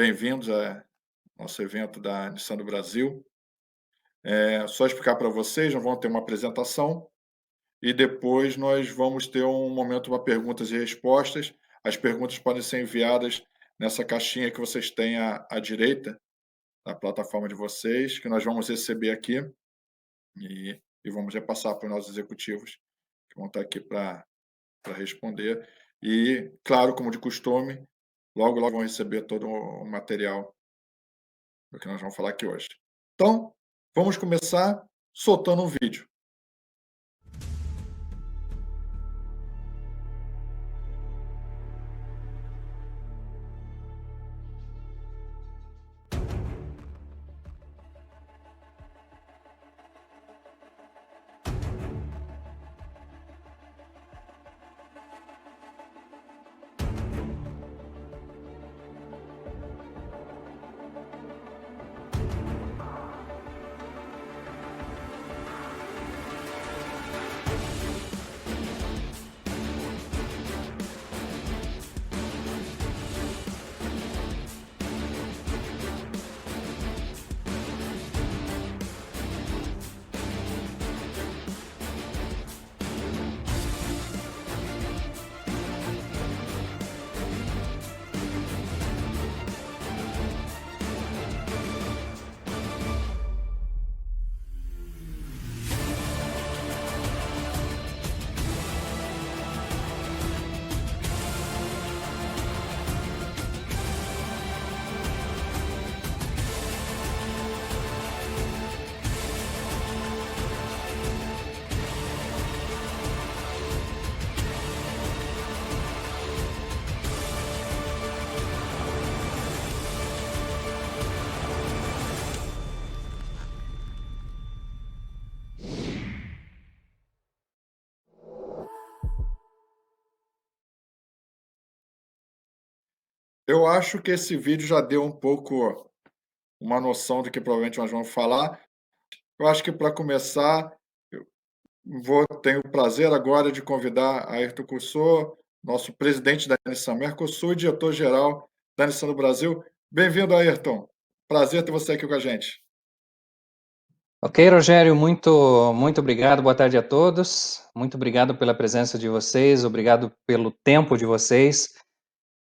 bem-vindos ao nosso evento da Nissan do Brasil. Só explicar para vocês, nós vamos ter uma apresentação e depois nós vamos ter um momento para perguntas e respostas. As perguntas podem ser enviadas nessa caixinha que vocês têm à direita da plataforma de vocês, que nós vamos receber aqui e vamos repassar para os nossos executivos, que vão estar aqui para responder. E, claro, como de costume, logo vão receber todo o material do que nós vamos falar aqui hoje. Então, vamos começar soltando um vídeo. Eu acho que esse vídeo já deu um pouco uma noção do que provavelmente nós vamos falar. Eu acho que, para começar, eu tenho o prazer agora de convidar Ayrton Couso, nosso presidente da Nissan Mercosul e diretor-geral da Nissan do Brasil. Bem-vindo, Ayrton. Prazer ter você aqui com a gente. Ok, Rogério, muito obrigado, boa tarde a todos. Muito obrigado pela presença de vocês, obrigado pelo tempo de vocês.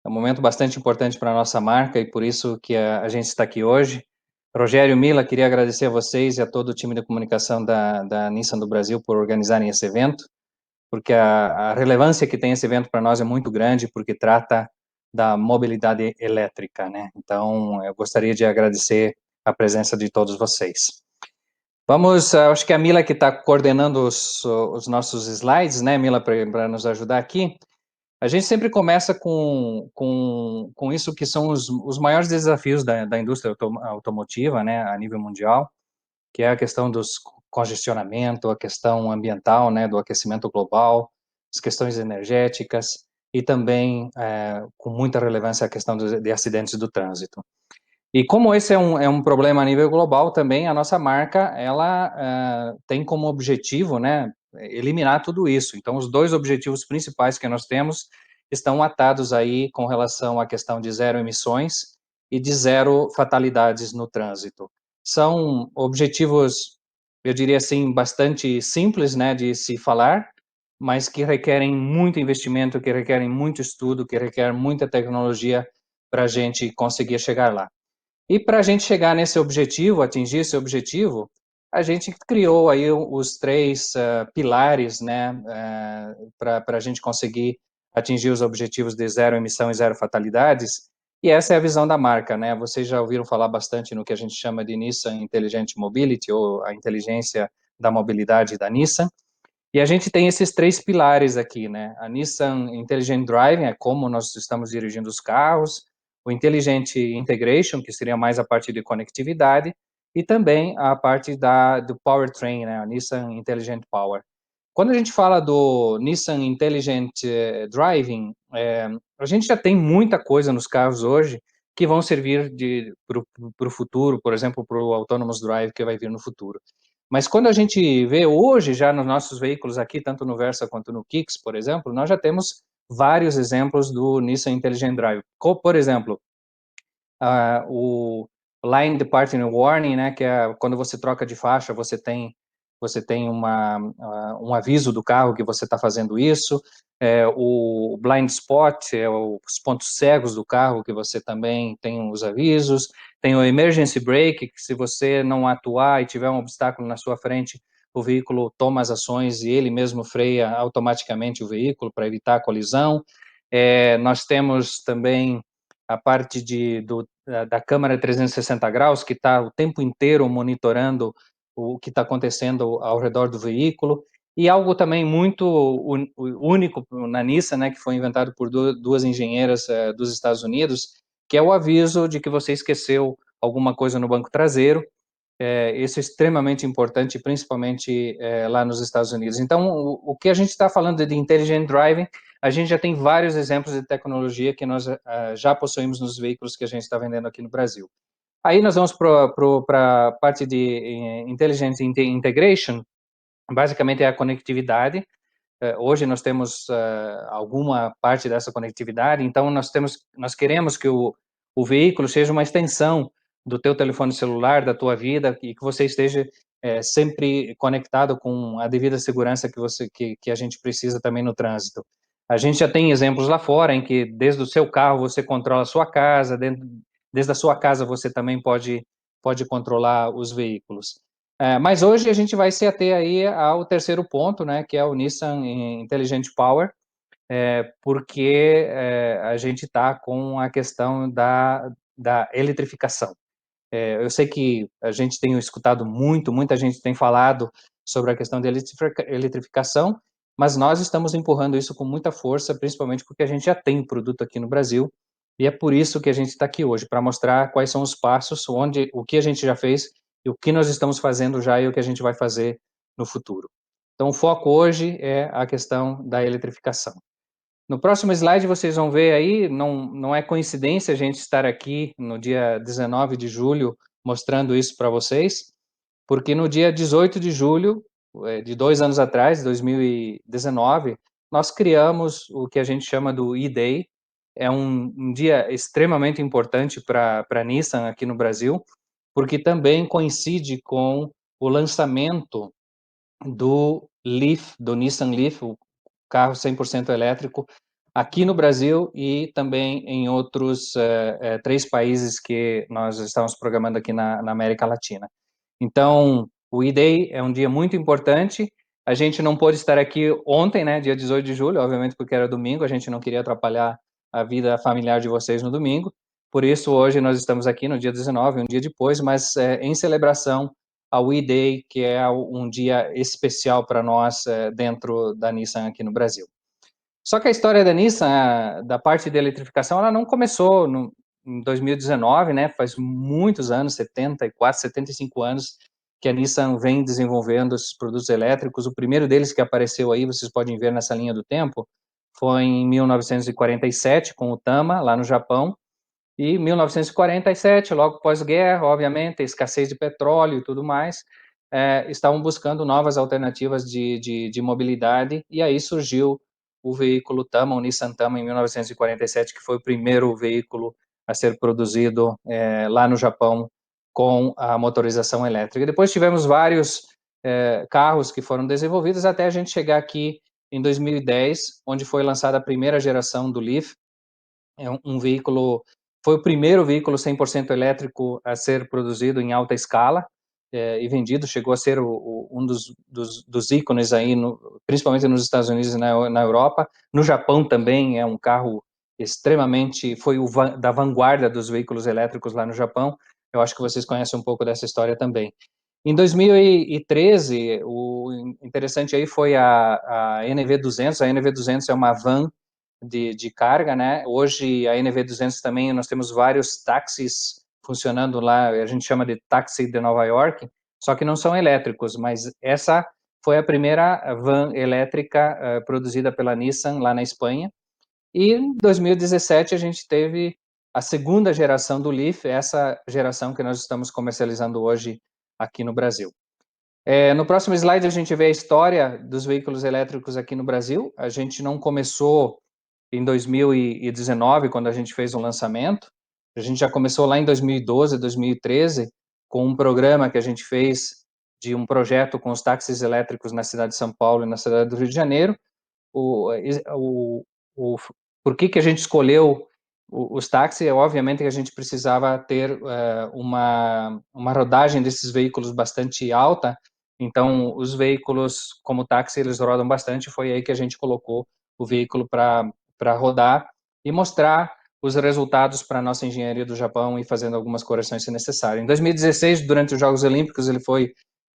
É um momento bastante importante para a nossa marca e por isso que a gente está aqui hoje. Rogério, Mila, queria agradecer a vocês e a todo o time de comunicação da Nissan do Brasil por organizarem esse evento, porque a relevância que tem esse evento para nós é muito grande, porque trata da mobilidade elétrica, né? Então, eu gostaria de agradecer a presença de todos vocês. Vamos, acho que a Mila que está coordenando os nossos slides, né, Mila, para nos ajudar aqui. A gente sempre começa com isso que são os maiores desafios da indústria automotiva, né, a nível mundial, que é a questão dos congestionamento, a questão ambiental, né, do aquecimento global, as questões energéticas e também, com muita relevância, a questão de acidentes do trânsito. E como esse é um problema a nível global também, a nossa marca, ela tem como objetivo, né, eliminar tudo isso. Então, os dois objetivos principais que nós temos estão atados aí com relação à questão de zero emissões e de zero fatalidades no trânsito. São objetivos, eu diria assim, bastante simples, né, de se falar, mas que requerem muito investimento, que requerem muito estudo, que requerem muita tecnologia para a gente conseguir chegar lá. E para a gente chegar nesse objetivo, atingir esse objetivo, a gente criou aí os três pilares, né, para a gente conseguir atingir os objetivos de zero emissão e zero fatalidades. E essa é a visão da marca, né? Vocês já ouviram falar bastante no que a gente chama de Nissan Intelligent Mobility, ou a inteligência da mobilidade da Nissan. E a gente tem esses três pilares aqui, né? A Nissan Intelligent Driving é como nós estamos dirigindo os carros, o Intelligent Integration, que seria mais a parte de conectividade, e também a parte do powertrain, né? A Nissan Intelligent Power. Quando a gente fala do Nissan Intelligent Driving, a gente já tem muita coisa nos carros hoje que vão servir para o futuro, por exemplo, para o Autonomous Drive que vai vir no futuro. Mas quando a gente vê hoje, já nos nossos veículos aqui, tanto no Versa quanto no Kicks, por exemplo, nós já temos vários exemplos do Nissan Intelligent Drive. Por exemplo, o Line Departure Warning, né, que é quando você troca de faixa, você tem um aviso do carro que você está fazendo isso, o blind spot, os pontos cegos do carro, que você também tem os avisos, tem o emergency brake, que se você não atuar e tiver um obstáculo na sua frente, o veículo toma as ações e ele mesmo freia automaticamente o veículo para evitar a colisão. Nós temos também a parte da câmera 360 graus, que está o tempo inteiro monitorando o que está acontecendo ao redor do veículo, e algo também muito único na Nissan, né, que foi inventado por duas engenheiras dos Estados Unidos, que é o aviso de que você esqueceu alguma coisa no banco traseiro. Isso é extremamente importante, principalmente lá nos Estados Unidos. Então, o que a gente está falando de Intelligent Driving, a gente já tem vários exemplos de tecnologia que nós já possuímos nos veículos que a gente está vendendo aqui no Brasil. Aí nós vamos para a parte de Intelligent Integration, basicamente é a conectividade. Hoje nós temos alguma parte dessa conectividade, então nós queremos que o veículo seja uma extensão do teu telefone celular, da tua vida, e que você esteja sempre conectado com a devida segurança que a gente precisa também no trânsito. A gente já tem exemplos lá fora em que desde o seu carro você controla a sua casa, desde a sua casa você também pode controlar os veículos. Mas hoje a gente vai se ater aí ao terceiro ponto, né, que é o Nissan Intelligent Power, porque a gente está com a questão da eletrificação. Eu sei que a gente tem escutado muita gente tem falado sobre a questão da eletrificação, mas nós estamos empurrando isso com muita força, principalmente porque a gente já tem o produto aqui no Brasil, e é por isso que a gente está aqui hoje, para mostrar quais são os passos, o que a gente já fez, e o que nós estamos fazendo já e o que a gente vai fazer no futuro. Então, o foco hoje é a questão da eletrificação. No próximo slide vocês vão ver aí, não é coincidência a gente estar aqui no dia 19 de julho mostrando isso para vocês, porque no dia 18 de julho, de 2 anos atrás, 2019, nós criamos o que a gente chama do E-Day. É um dia extremamente importante para a Nissan aqui no Brasil, porque também coincide com o lançamento do Leaf, do Nissan Leaf, o carro 100% elétrico, aqui no Brasil e também em outros 3 países que nós estamos programando aqui na América Latina. Então, o E-Day é um dia muito importante. A gente não pôde estar aqui ontem, né, dia 18 de julho, obviamente porque era domingo, a gente não queria atrapalhar a vida familiar de vocês no domingo. Por isso, hoje nós estamos aqui no dia 19, um dia depois, mas em celebração ao E-Day, que é um dia especial para nós dentro da Nissan aqui no Brasil. Só que a história da Nissan, da parte de eletrificação, ela não começou em 2019, né? Faz muitos anos, 74, 75 anos, que a Nissan vem desenvolvendo esses produtos elétricos. O primeiro deles que apareceu aí, vocês podem ver nessa linha do tempo, foi em 1947, com o Tama, lá no Japão. E 1947, logo pós-guerra, obviamente, a escassez de petróleo e tudo mais, estavam buscando novas alternativas de mobilidade, e aí surgiu o veículo Tama, o Nissan Tama, em 1947, que foi o primeiro veículo a ser produzido lá no Japão com a motorização elétrica. Depois tivemos vários carros que foram desenvolvidos até a gente chegar aqui em 2010, onde foi lançada a primeira geração do Leaf. É um veículo, foi o primeiro veículo 100% elétrico a ser produzido em alta escala e vendido, chegou a ser um dos ícones aí, principalmente nos Estados Unidos e na Europa. No Japão também é um carro extremamente, foi da vanguarda dos veículos elétricos lá no Japão. Eu acho que vocês conhecem um pouco dessa história também. Em 2013, o interessante aí foi a NV200. A NV200 é uma van de carga, né? Hoje a NV200 também, nós temos vários táxis funcionando lá, a gente chama de táxi de Nova York, só que não são elétricos, mas essa foi a primeira van elétrica produzida pela Nissan lá na Espanha. E em 2017 a gente teve a segunda geração do Leaf, essa geração que nós estamos comercializando hoje aqui no Brasil. No próximo slide a gente vê a história dos veículos elétricos aqui no Brasil. A gente não começou em 2019, quando a gente fez o lançamento, A gente já começou lá em 2012, 2013, com um programa que a gente fez de um projeto com os táxis elétricos na cidade de São Paulo e na cidade do Rio de Janeiro. O, o, o, por que a gente escolheu os táxis? Obviamente que a gente precisava ter uma rodagem desses veículos bastante alta, então os veículos como táxi, eles rodam bastante, foi aí que a gente colocou o veículo para rodar e mostrar os resultados para a nossa engenharia do Japão e fazendo algumas correções se necessário. Em 2016, durante os Jogos Olímpicos, ele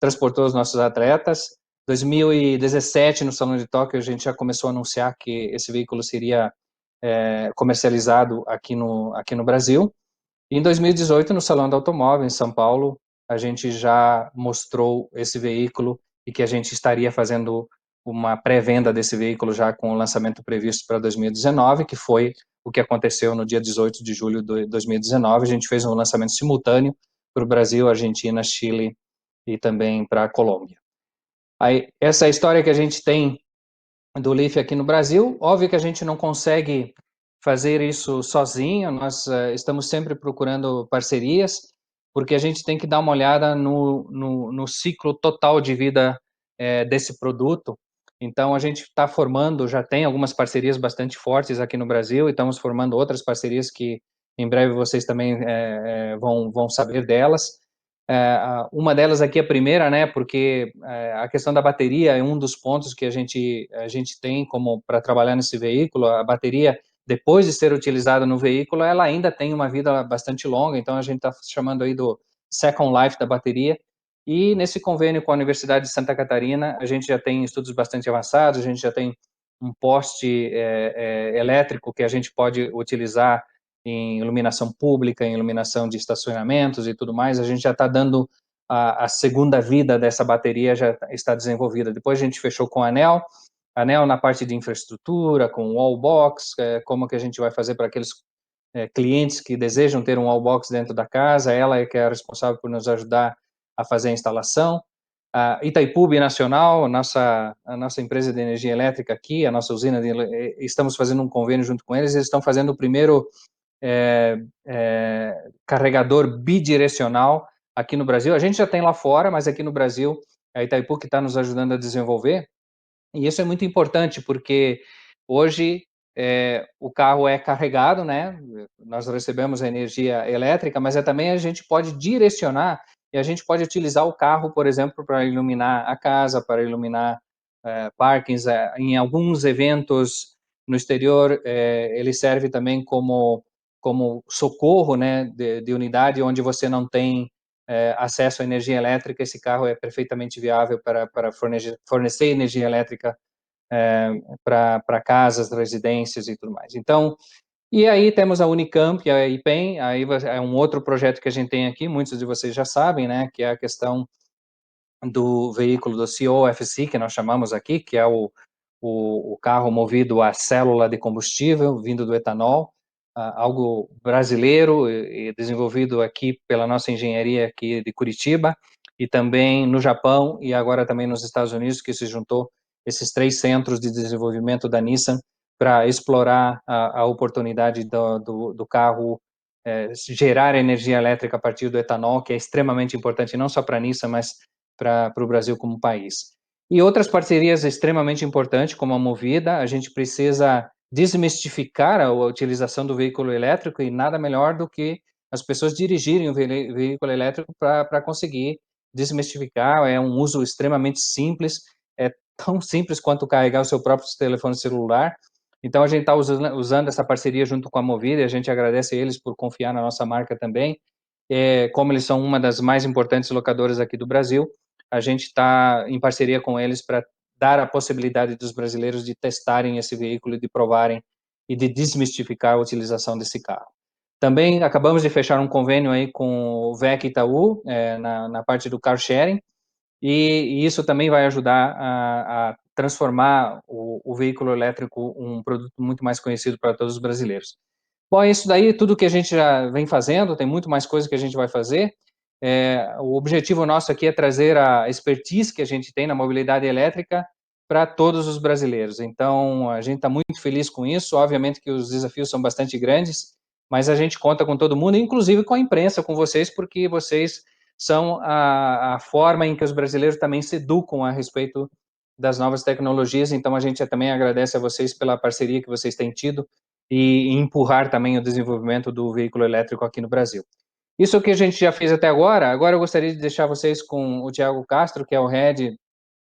transportou os nossos atletas. 2017, no Salão de Tóquio, a gente já começou a anunciar que esse veículo seria comercializado aqui no Brasil. E em 2018, no Salão do Automóvel, em São Paulo, a gente já mostrou esse veículo e que a gente estaria fazendo uma pré-venda desse veículo já com o lançamento previsto para 2019, que foi o que aconteceu no dia 18 de julho de 2019. A gente fez um lançamento simultâneo para o Brasil, Argentina, Chile e também para a Colômbia. Aí, essa história que a gente tem do Leaf aqui no Brasil, óbvio que a gente não consegue fazer isso sozinho, nós estamos sempre procurando parcerias, porque a gente tem que dar uma olhada no ciclo total de vida desse produto. Então, a gente está formando, já tem algumas parcerias bastante fortes aqui no Brasil, e estamos formando outras parcerias que em breve vocês também vão saber delas. Uma delas aqui é a primeira, né, porque a questão da bateria é um dos pontos que a gente tem como para trabalhar nesse veículo. A bateria, depois de ser utilizada no veículo, ela ainda tem uma vida bastante longa, então a gente está chamando aí do Second Life da bateria. E nesse convênio com a Universidade de Santa Catarina, a gente já tem estudos bastante avançados, a gente já tem um poste elétrico que a gente pode utilizar em iluminação pública, em iluminação de estacionamentos e tudo mais. A gente já está dando a segunda vida dessa bateria, já está desenvolvida. Depois a gente fechou com a ANEEL na parte de infraestrutura, com wallbox, como que a gente vai fazer para aqueles clientes que desejam ter um wallbox dentro da casa. Ela é que é a responsável por nos ajudar a fazer a instalação. A Itaipu Nacional, a nossa empresa de energia elétrica aqui, a nossa usina, estamos fazendo um convênio junto com eles estão fazendo o primeiro carregador bidirecional aqui no Brasil. A gente já tem lá fora, mas aqui no Brasil, a Itaipu que está nos ajudando a desenvolver. E isso é muito importante, porque hoje o carro é carregado, né? Nós recebemos a energia elétrica, mas também a gente pode direcionar e a gente pode utilizar o carro, por exemplo, para iluminar a casa, para iluminar parkings. Em alguns eventos no exterior, ele serve também como socorro, né, de unidade onde você não tem acesso à energia elétrica. Esse carro é perfeitamente viável para fornecer energia elétrica para casas, residências e tudo mais. Então, e aí temos a Unicamp e a IPEM, aí é um outro projeto que a gente tem aqui, muitos de vocês já sabem, né, que é a questão do veículo do COFC, que nós chamamos aqui, que é o carro movido a célula de combustível, vindo do etanol, algo brasileiro e desenvolvido aqui pela nossa engenharia aqui de Curitiba, e também no Japão e agora também nos Estados Unidos, que se juntou esses 3 centros de desenvolvimento da Nissan para explorar a oportunidade do carro gerar energia elétrica a partir do etanol, que é extremamente importante não só para a Nissan, mas para o Brasil como país. E outras parcerias extremamente importantes, como a Movida, a gente precisa desmistificar a utilização do veículo elétrico, e nada melhor do que as pessoas dirigirem o veículo elétrico para conseguir desmistificar. É um uso extremamente simples, é tão simples quanto carregar o seu próprio telefone celular. Então, a gente está usando essa parceria junto com a Movida, e a gente agradece a eles por confiar na nossa marca também. Como eles são uma das mais importantes locadoras aqui do Brasil, a gente está em parceria com eles para dar a possibilidade dos brasileiros de testarem esse veículo, de provarem e de desmistificar a utilização desse carro. Também acabamos de fechar um convênio aí com o VEC Itaú, na parte do car sharing, e isso também vai ajudar a transformar o veículo elétrico um produto muito mais conhecido para todos os brasileiros. Bom, isso daí, tudo que a gente já vem fazendo, tem muito mais coisa que a gente vai fazer. O objetivo nosso aqui é trazer a expertise que a gente tem na mobilidade elétrica para todos os brasileiros. Então, a gente está muito feliz com isso. Obviamente que os desafios são bastante grandes, mas a gente conta com todo mundo, inclusive com a imprensa, com vocês, porque vocês são a forma em que os brasileiros também se educam a respeito das novas tecnologias, então a gente também agradece a vocês pela parceria que vocês têm tido e empurrar também o desenvolvimento do veículo elétrico aqui no Brasil. Isso que a gente já fez até agora eu gostaria de deixar vocês com o Thiago Castro, que é o Head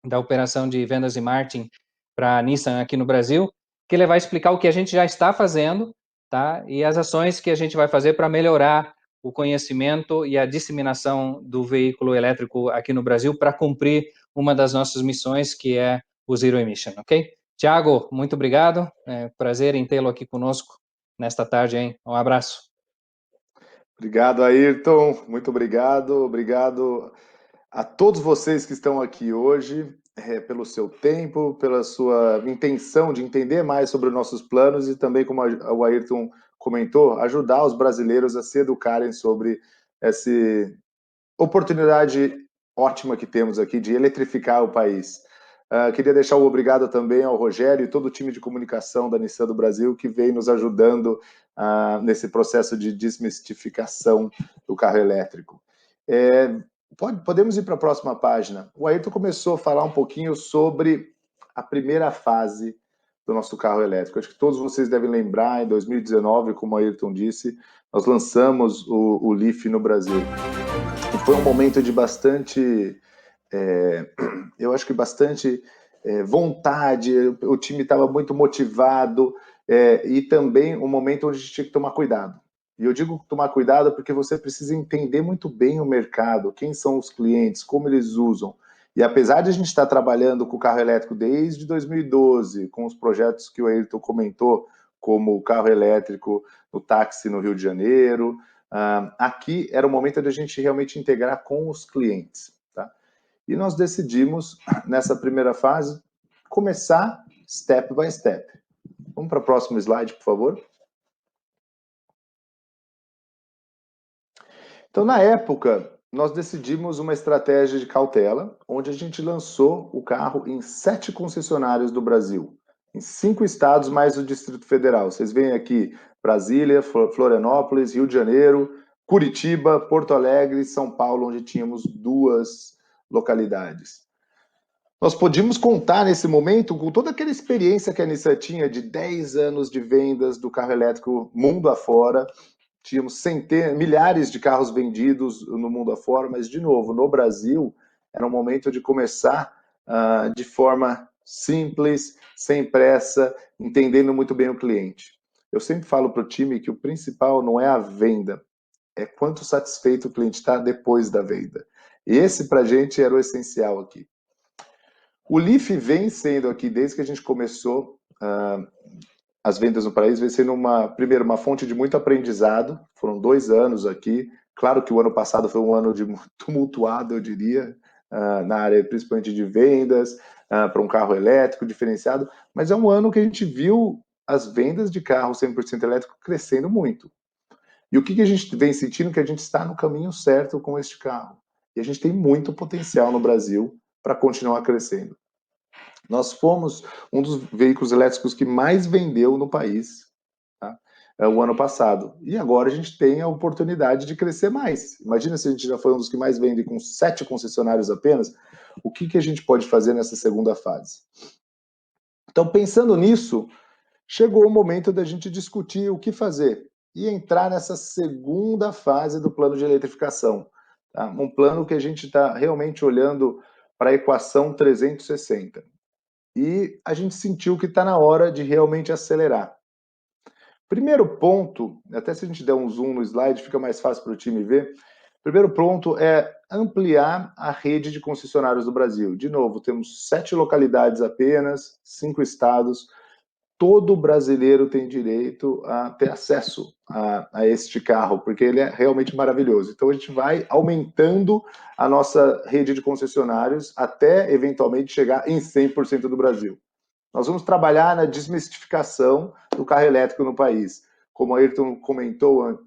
da operação de vendas e marketing para a Nissan aqui no Brasil, que ele vai explicar o que a gente já está fazendo, tá? E as ações que a gente vai fazer para melhorar o conhecimento e a disseminação do veículo elétrico aqui no Brasil para cumprir uma das nossas missões, que é o Zero Emission, ok? Tiago, muito obrigado. É um prazer em tê-lo aqui conosco nesta tarde, hein? Um abraço. Obrigado, Ayrton. Muito obrigado. Obrigado a todos vocês que estão aqui hoje, pelo seu tempo, pela sua intenção de entender mais sobre os nossos planos e também, como o Ayrton comentou, ajudar os brasileiros a se educarem sobre essa oportunidade ótima que temos aqui de eletrificar o país. Queria deixar o obrigado também ao Rogério e todo o time de comunicação da Nissan do Brasil que vem nos ajudando nesse processo de desmistificação do carro elétrico. Podemos ir para a próxima página. O Ayrton começou a falar um pouquinho sobre a primeira fase do nosso carro elétrico. Acho que todos vocês devem lembrar, em 2019, como o Ayrton disse, nós lançamos o Leaf no Brasil. E foi um momento de bastante, eu acho que bastante vontade, o time estava muito motivado, e também um momento onde a gente tinha que tomar cuidado. E eu digo tomar cuidado porque você precisa entender muito bem o mercado, quem são os clientes, como eles usam. E apesar de a gente estar trabalhando com o carro elétrico desde 2012, com os projetos que o Ayrton comentou, como o carro elétrico no táxi no Rio de Janeiro, aqui era o momento de a gente realmente integrar com os clientes. Tá? E nós decidimos, nessa primeira fase, começar step by step. Vamos para o próximo slide, por favor. Então, na época, nós decidimos uma estratégia de cautela, onde a gente lançou o carro em 7 concessionários do Brasil, em 5 estados mais o Distrito Federal. Vocês veem aqui Brasília, Florianópolis, Rio de Janeiro, Curitiba, Porto Alegre e São Paulo, onde tínhamos 2 localidades. Nós podíamos contar nesse momento com toda aquela experiência que a Nissan tinha de 10 anos de vendas do carro elétrico mundo afora. Tínhamos milhares de carros vendidos no mundo afora, mas, de novo, no Brasil, era um momento de começar de forma simples, sem pressa, entendendo muito bem o cliente. Eu sempre falo para o time que o principal não é a venda, é quanto satisfeito o cliente está depois da venda. Esse, para a gente, era o essencial aqui. O Leaf vem sendo aqui, desde que a gente começou as vendas no país, vem sendo primeiro, uma fonte de muito aprendizado. Foram 2 anos aqui. Claro que o ano passado foi um ano de tumultuado, eu diria, na área principalmente de vendas, para um carro elétrico diferenciado, mas é um ano que a gente viu as vendas de carro 100% elétrico crescendo muito. E o que a gente vem sentindo? Que a gente está no caminho certo com este carro. E a gente tem muito potencial no Brasil para continuar crescendo. Nós fomos um dos veículos elétricos que mais vendeu no país, tá? O ano passado. E agora a gente tem a oportunidade de crescer mais. Imagina se a gente já foi um dos que mais vende com 7 concessionários apenas, o que a gente pode fazer nessa segunda fase? Então, pensando nisso, chegou o momento da gente discutir o que fazer e entrar nessa segunda fase do plano de eletrificação. Tá? Um plano que a gente está realmente olhando para a equação 360. E a gente sentiu que está na hora de realmente acelerar. Primeiro ponto, até se a gente der um zoom no slide, fica mais fácil para o time ver. Primeiro ponto é ampliar a rede de concessionários do Brasil. De novo, temos 7 localidades apenas, 5 estados. Todo brasileiro tem direito a ter acesso a este carro, porque ele é realmente maravilhoso. Então, a gente vai aumentando a nossa rede de concessionários até, eventualmente, chegar em 100% do Brasil. Nós vamos trabalhar na desmistificação do carro elétrico no país. Como a Ayrton comentou,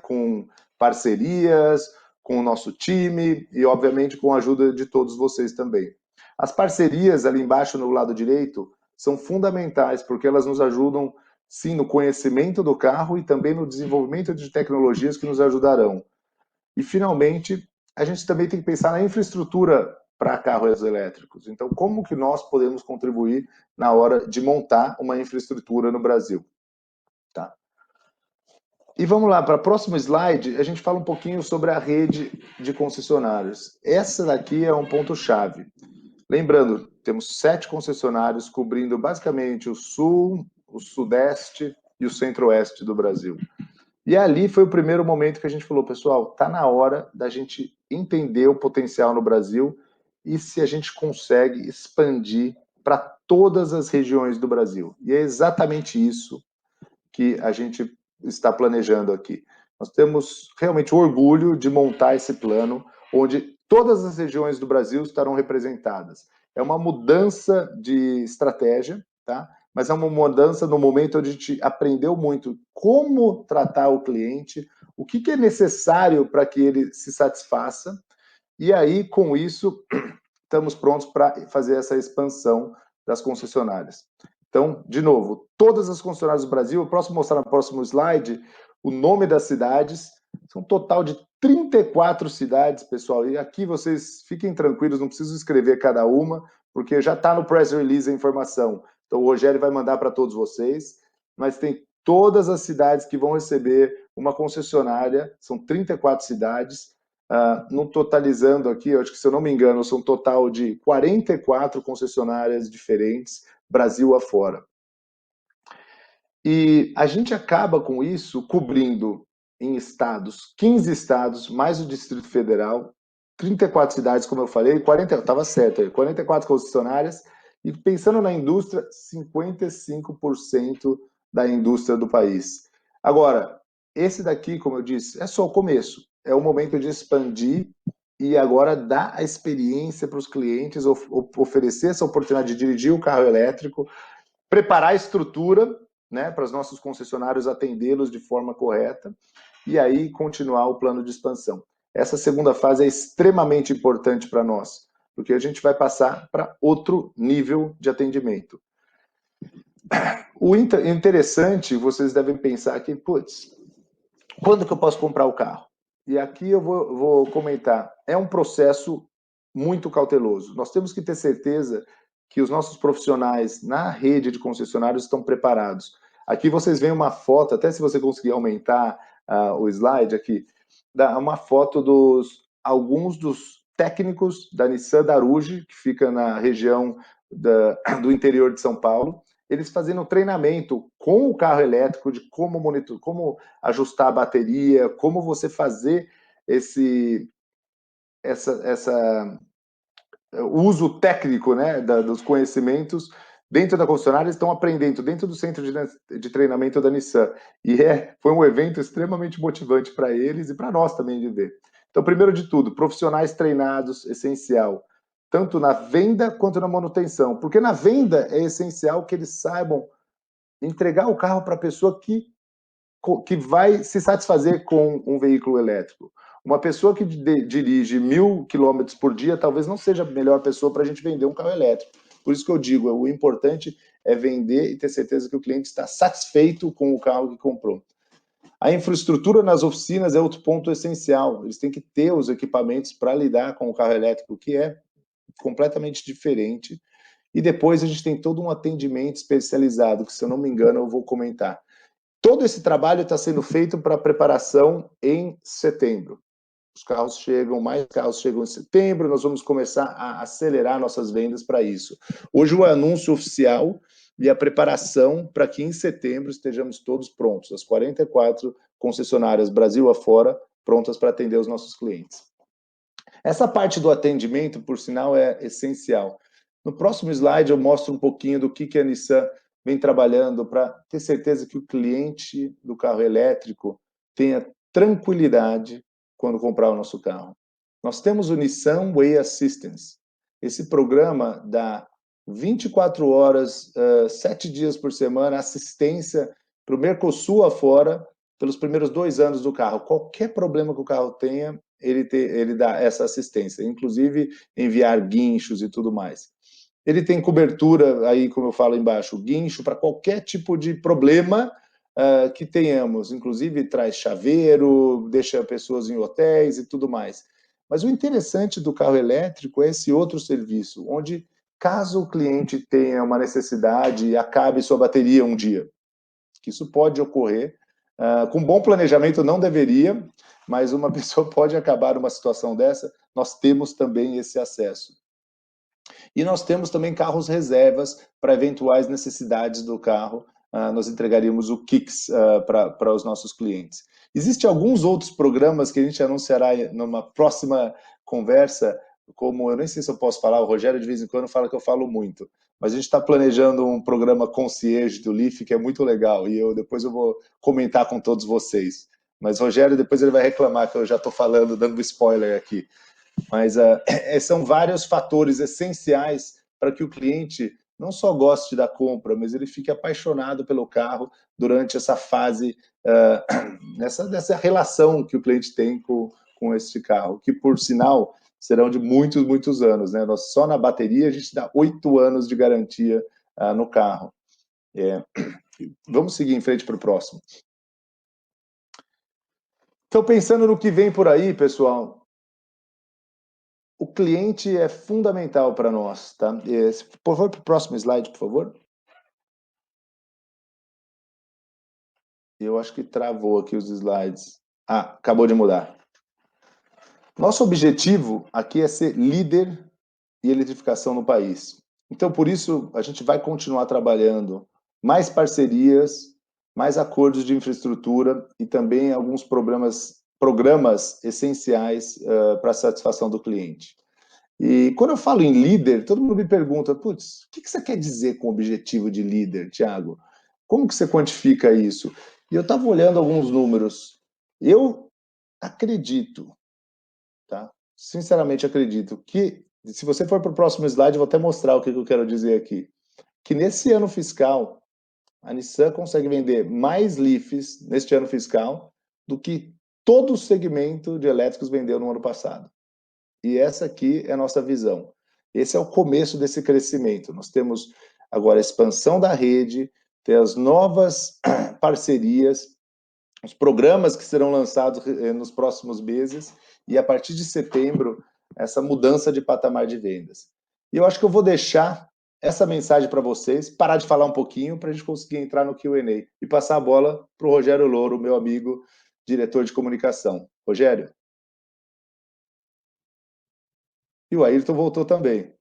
com parcerias, com o nosso time e, obviamente, com a ajuda de todos vocês também. As parcerias ali embaixo no lado direito são fundamentais, porque elas nos ajudam sim no conhecimento do carro e também no desenvolvimento de tecnologias que nos ajudarão. E, finalmente, a gente também tem que pensar na infraestrutura para carros elétricos. Então, como que nós podemos contribuir na hora de montar uma infraestrutura no Brasil? Tá? E vamos lá, para o próximo slide, a gente fala um pouquinho sobre a rede de concessionários. Essa daqui é um ponto-chave. Lembrando, temos 7 concessionários cobrindo basicamente o sul, o sudeste e o centro-oeste do Brasil. E ali foi o primeiro momento que a gente falou, pessoal, está na hora da gente entender o potencial no Brasil e se a gente consegue expandir para todas as regiões do Brasil. E é exatamente isso que a gente está planejando aqui. Nós temos realmente o orgulho de montar esse plano onde todas as regiões do Brasil estarão representadas. É uma mudança de estratégia, tá? Mas é uma mudança no momento onde a gente aprendeu muito como tratar o cliente, o que é necessário para que ele se satisfaça, e aí, com isso, estamos prontos para fazer essa expansão das concessionárias. Então, de novo, todas as concessionárias do Brasil, eu posso mostrar no próximo slide o nome das cidades, são um total de 34 cidades, pessoal, e aqui vocês fiquem tranquilos, não preciso escrever cada uma, porque já está no press release a informação. Então, o Rogério vai mandar para todos vocês, mas tem todas as cidades que vão receber uma concessionária, são 34 cidades, no totalizando aqui, eu acho que se eu não me engano, são um total de 44 concessionárias diferentes, Brasil afora. E a gente acaba com isso cobrindo em estados, 15 estados, mais o Distrito Federal, 34 cidades, como eu falei, 40, estava certo, 44 concessionárias, e pensando na indústria, 55% da indústria do país. Agora, esse daqui, como eu disse, é só o começo. É o momento de expandir e agora dar a experiência para os clientes, oferecer essa oportunidade de dirigir o carro elétrico, preparar a estrutura, né, para os nossos concessionários atendê-los de forma correta e aí continuar o plano de expansão. Essa segunda fase é extremamente importante para nós, porque a gente vai passar para outro nível de atendimento. O interessante, vocês devem pensar que, putz, quando que eu posso comprar o carro? E aqui eu vou comentar, é um processo muito cauteloso. Nós temos que ter certeza que os nossos profissionais na rede de concessionários estão preparados. Aqui vocês veem uma foto, até se você conseguir aumentar o slide aqui, uma foto dos alguns dos técnicos da Nissan Daruge, que fica na região do interior de São Paulo, eles fazendo treinamento com o carro elétrico de como monitorar, como ajustar a bateria, como você fazer o uso técnico, né, dos conhecimentos dentro da concessionária. Eles estão aprendendo dentro do centro de treinamento da Nissan. E foi um evento extremamente motivante para eles e para nós também de ver. Então, primeiro de tudo, profissionais treinados, essencial, tanto na venda quanto na manutenção. Porque na venda é essencial que eles saibam entregar o carro para a pessoa que vai se satisfazer com um veículo elétrico. Uma pessoa que dirige 1.000 quilômetros por dia talvez não seja a melhor pessoa para a gente vender um carro elétrico. Por isso que eu digo, o importante é vender e ter certeza que o cliente está satisfeito com o carro que comprou. A infraestrutura nas oficinas é outro ponto essencial. Eles têm que ter os equipamentos para lidar com o carro elétrico, que é completamente diferente. E depois a gente tem todo um atendimento especializado, que se eu não me engano eu vou comentar. Todo esse trabalho está sendo feito para preparação em setembro. Mais carros chegam em setembro, nós vamos começar a acelerar nossas vendas para isso. Hoje o anúncio oficial e a preparação para que em setembro estejamos todos prontos, as 44 concessionárias Brasil afora, prontas para atender os nossos clientes. Essa parte do atendimento, por sinal, é essencial. No próximo slide eu mostro um pouquinho do que a Nissan vem trabalhando para ter certeza que o cliente do carro elétrico tenha tranquilidade quando comprar o nosso carro. Nós temos o Nissan Way Assistance. Esse programa dá 24 horas, 7 dias por semana, assistência para o Mercosul afora, pelos primeiros 2 anos do carro. Qualquer problema que o carro tenha, ele dá essa assistência, inclusive enviar guinchos e tudo mais. Ele tem cobertura, aí como eu falo embaixo, guincho para qualquer tipo de problema que tenhamos. Inclusive traz chaveiro, deixa pessoas em hotéis e tudo mais. Mas o interessante do carro elétrico é esse outro serviço, onde caso o cliente tenha uma necessidade e acabe sua bateria um dia, que isso pode ocorrer, com bom planejamento não deveria, mas uma pessoa pode acabar numa situação dessa, nós temos também esse acesso. E nós temos também carros reservas para eventuais necessidades do carro. Nós entregaríamos o Kicks para os nossos clientes. Existem alguns outros programas que a gente anunciará numa próxima conversa, como, eu nem sei se eu posso falar, o Rogério de vez em quando fala que eu falo muito, mas a gente está planejando um programa concierge do Leaf, que é muito legal, e depois eu vou comentar com todos vocês. Mas Rogério, depois ele vai reclamar que eu já estou falando, dando spoiler aqui. Mas são vários fatores essenciais para que o cliente não só goste da compra, mas ele fique apaixonado pelo carro durante essa fase, dessa relação que o cliente tem com este carro, que, por sinal, serão de muitos, muitos anos. Né? Só na bateria a gente dá 8 anos de garantia no carro. Vamos seguir em frente para o próximo. Então, pensando no que vem por aí, pessoal, o cliente é fundamental para nós, tá? Por favor, para o próximo slide, por favor. Eu acho que travou aqui os slides. Acabou de mudar. Nosso objetivo aqui é ser líder em eletrificação no país. Então, por isso, a gente vai continuar trabalhando mais parcerias, mais acordos de infraestrutura e também alguns programas essenciais para a satisfação do cliente. E quando eu falo em líder, todo mundo me pergunta, putz, o que você quer dizer com objetivo de líder, Thiago? Como que você quantifica isso? E eu estava olhando alguns números. Eu acredito, tá? Sinceramente acredito que, se você for para o próximo slide, eu vou até mostrar o que eu quero dizer aqui, que nesse ano fiscal, a Nissan consegue vender mais Leafs neste ano fiscal do que todo o segmento de elétricos vendeu no ano passado. E essa aqui é a nossa visão. Esse é o começo desse crescimento. Nós temos agora a expansão da rede, tem as novas parcerias, os programas que serão lançados nos próximos meses, e a partir de setembro, essa mudança de patamar de vendas. E eu acho que eu vou deixar essa mensagem para vocês, parar de falar um pouquinho para a gente conseguir entrar no Q&A e passar a bola para o Rogério Louro, meu amigo, diretor de comunicação. Rogério? E o Ayrton voltou também.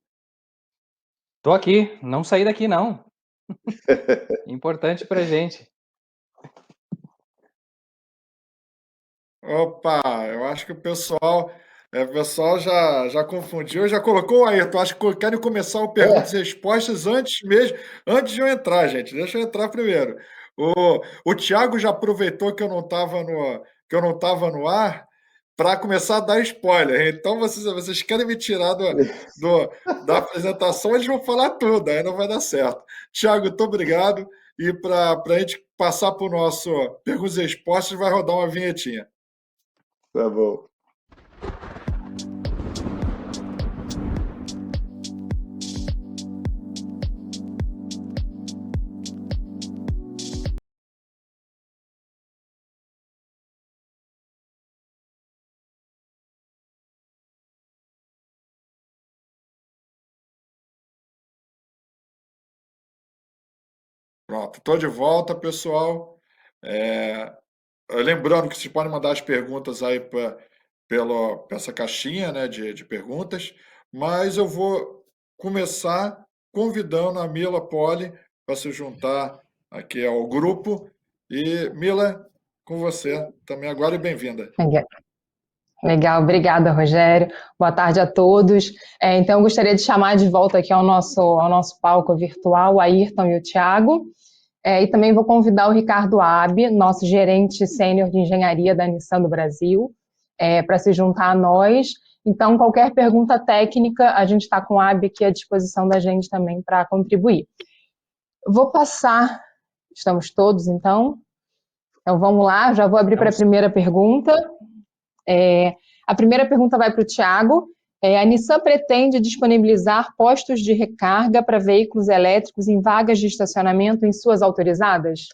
Estou aqui, não saí daqui não. Importante para a gente. Opa, eu acho que o pessoal já confundiu, já colocou o Ayrton. Acho que querem começar o perguntas e respostas antes de eu entrar, gente. Deixa eu entrar primeiro. O Thiago já aproveitou que eu não estava no ar para começar a dar spoiler. Então vocês querem me tirar da apresentação, eles vão falar tudo, aí não vai dar certo. Thiago, muito obrigado. E para a gente passar para o nosso perguntas e respostas, vai rodar uma vinhetinha. Tá bom. Pronto, estou de volta, pessoal. Lembrando que vocês podem mandar as perguntas aí para essa caixinha, né, de perguntas, mas eu vou começar convidando a Mila Poli para se juntar aqui ao grupo. E, Mila, com você também agora e bem-vinda. Legal, obrigada, Rogério. Boa tarde a todos. Então, eu gostaria de chamar de volta aqui ao nosso palco virtual o Ayrton e o Thiago. E também vou convidar o Ricardo Abbe, nosso gerente sênior de engenharia da Nissan do Brasil, para se juntar a nós. Então, qualquer pergunta técnica, a gente está com o Abbe aqui à disposição da gente também para contribuir. Vou passar, estamos todos então? Então, vamos lá, já vou abrir para a primeira pergunta. A primeira pergunta vai para o Thiago. A Nissan pretende disponibilizar postos de recarga para veículos elétricos em vagas de estacionamento em suas autorizadas?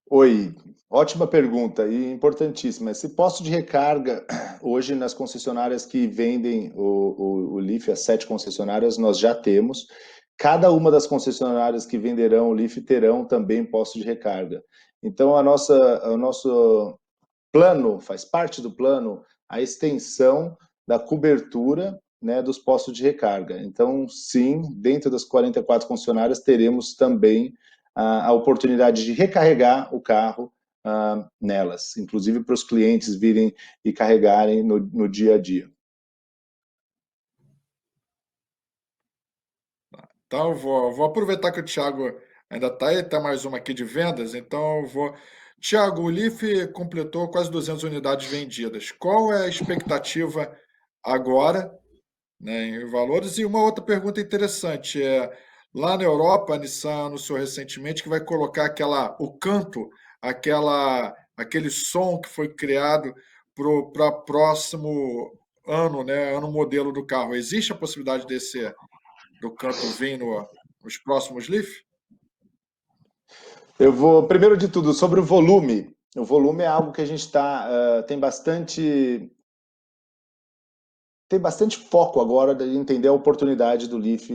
Oi, ótima pergunta e importantíssima. Esse posto de recarga, hoje nas concessionárias que vendem o Leaf, as 7 concessionárias, nós já temos. Cada uma das concessionárias que venderão o Leaf terão também posto de recarga. Então, o nosso plano, faz parte do plano, a extensão da cobertura, né, dos postos de recarga. Então, sim, dentro das 44 concessionárias, teremos também a oportunidade de recarregar o carro nelas, inclusive para os clientes virem e carregarem no dia a dia. Então, eu vou aproveitar que o Thiago ainda está aí, está mais uma aqui de vendas, então eu vou. Thiago, o Leaf completou quase 200 unidades vendidas. Qual é a expectativa agora, né, em valores? E uma outra pergunta interessante lá na Europa, a Nissan anunciou recentemente que vai colocar o canto, aquele som que foi criado para próximo ano, né, ano modelo do carro. Existe a possibilidade do canto vir nos próximos Leaf? Eu vou, primeiro de tudo, sobre o volume. O volume é algo que a gente tem bastante foco agora de entender a oportunidade do Leaf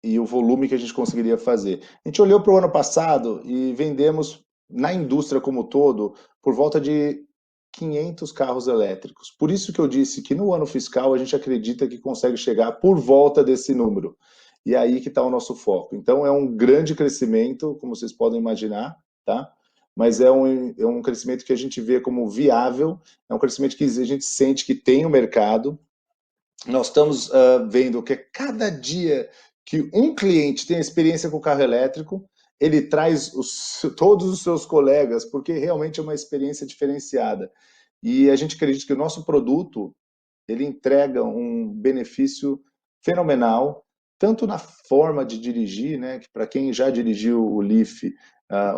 e o volume que a gente conseguiria fazer. A gente olhou para o ano passado e vendemos na indústria como um todo por volta de 500 carros elétricos. Por isso que eu disse que no ano fiscal a gente acredita que consegue chegar por volta desse número. E é aí que está o nosso foco. Então é um grande crescimento, como vocês podem imaginar, tá? Mas é um crescimento que a gente vê como viável, é um crescimento que a gente sente que tem o mercado. Nós estamos vendo que cada dia que um cliente tem experiência com carro elétrico, ele traz todos os seus colegas, porque realmente é uma experiência diferenciada. E a gente acredita que o nosso produto, ele entrega um benefício fenomenal, tanto na forma de dirigir, né, que para quem já dirigiu o Leaf,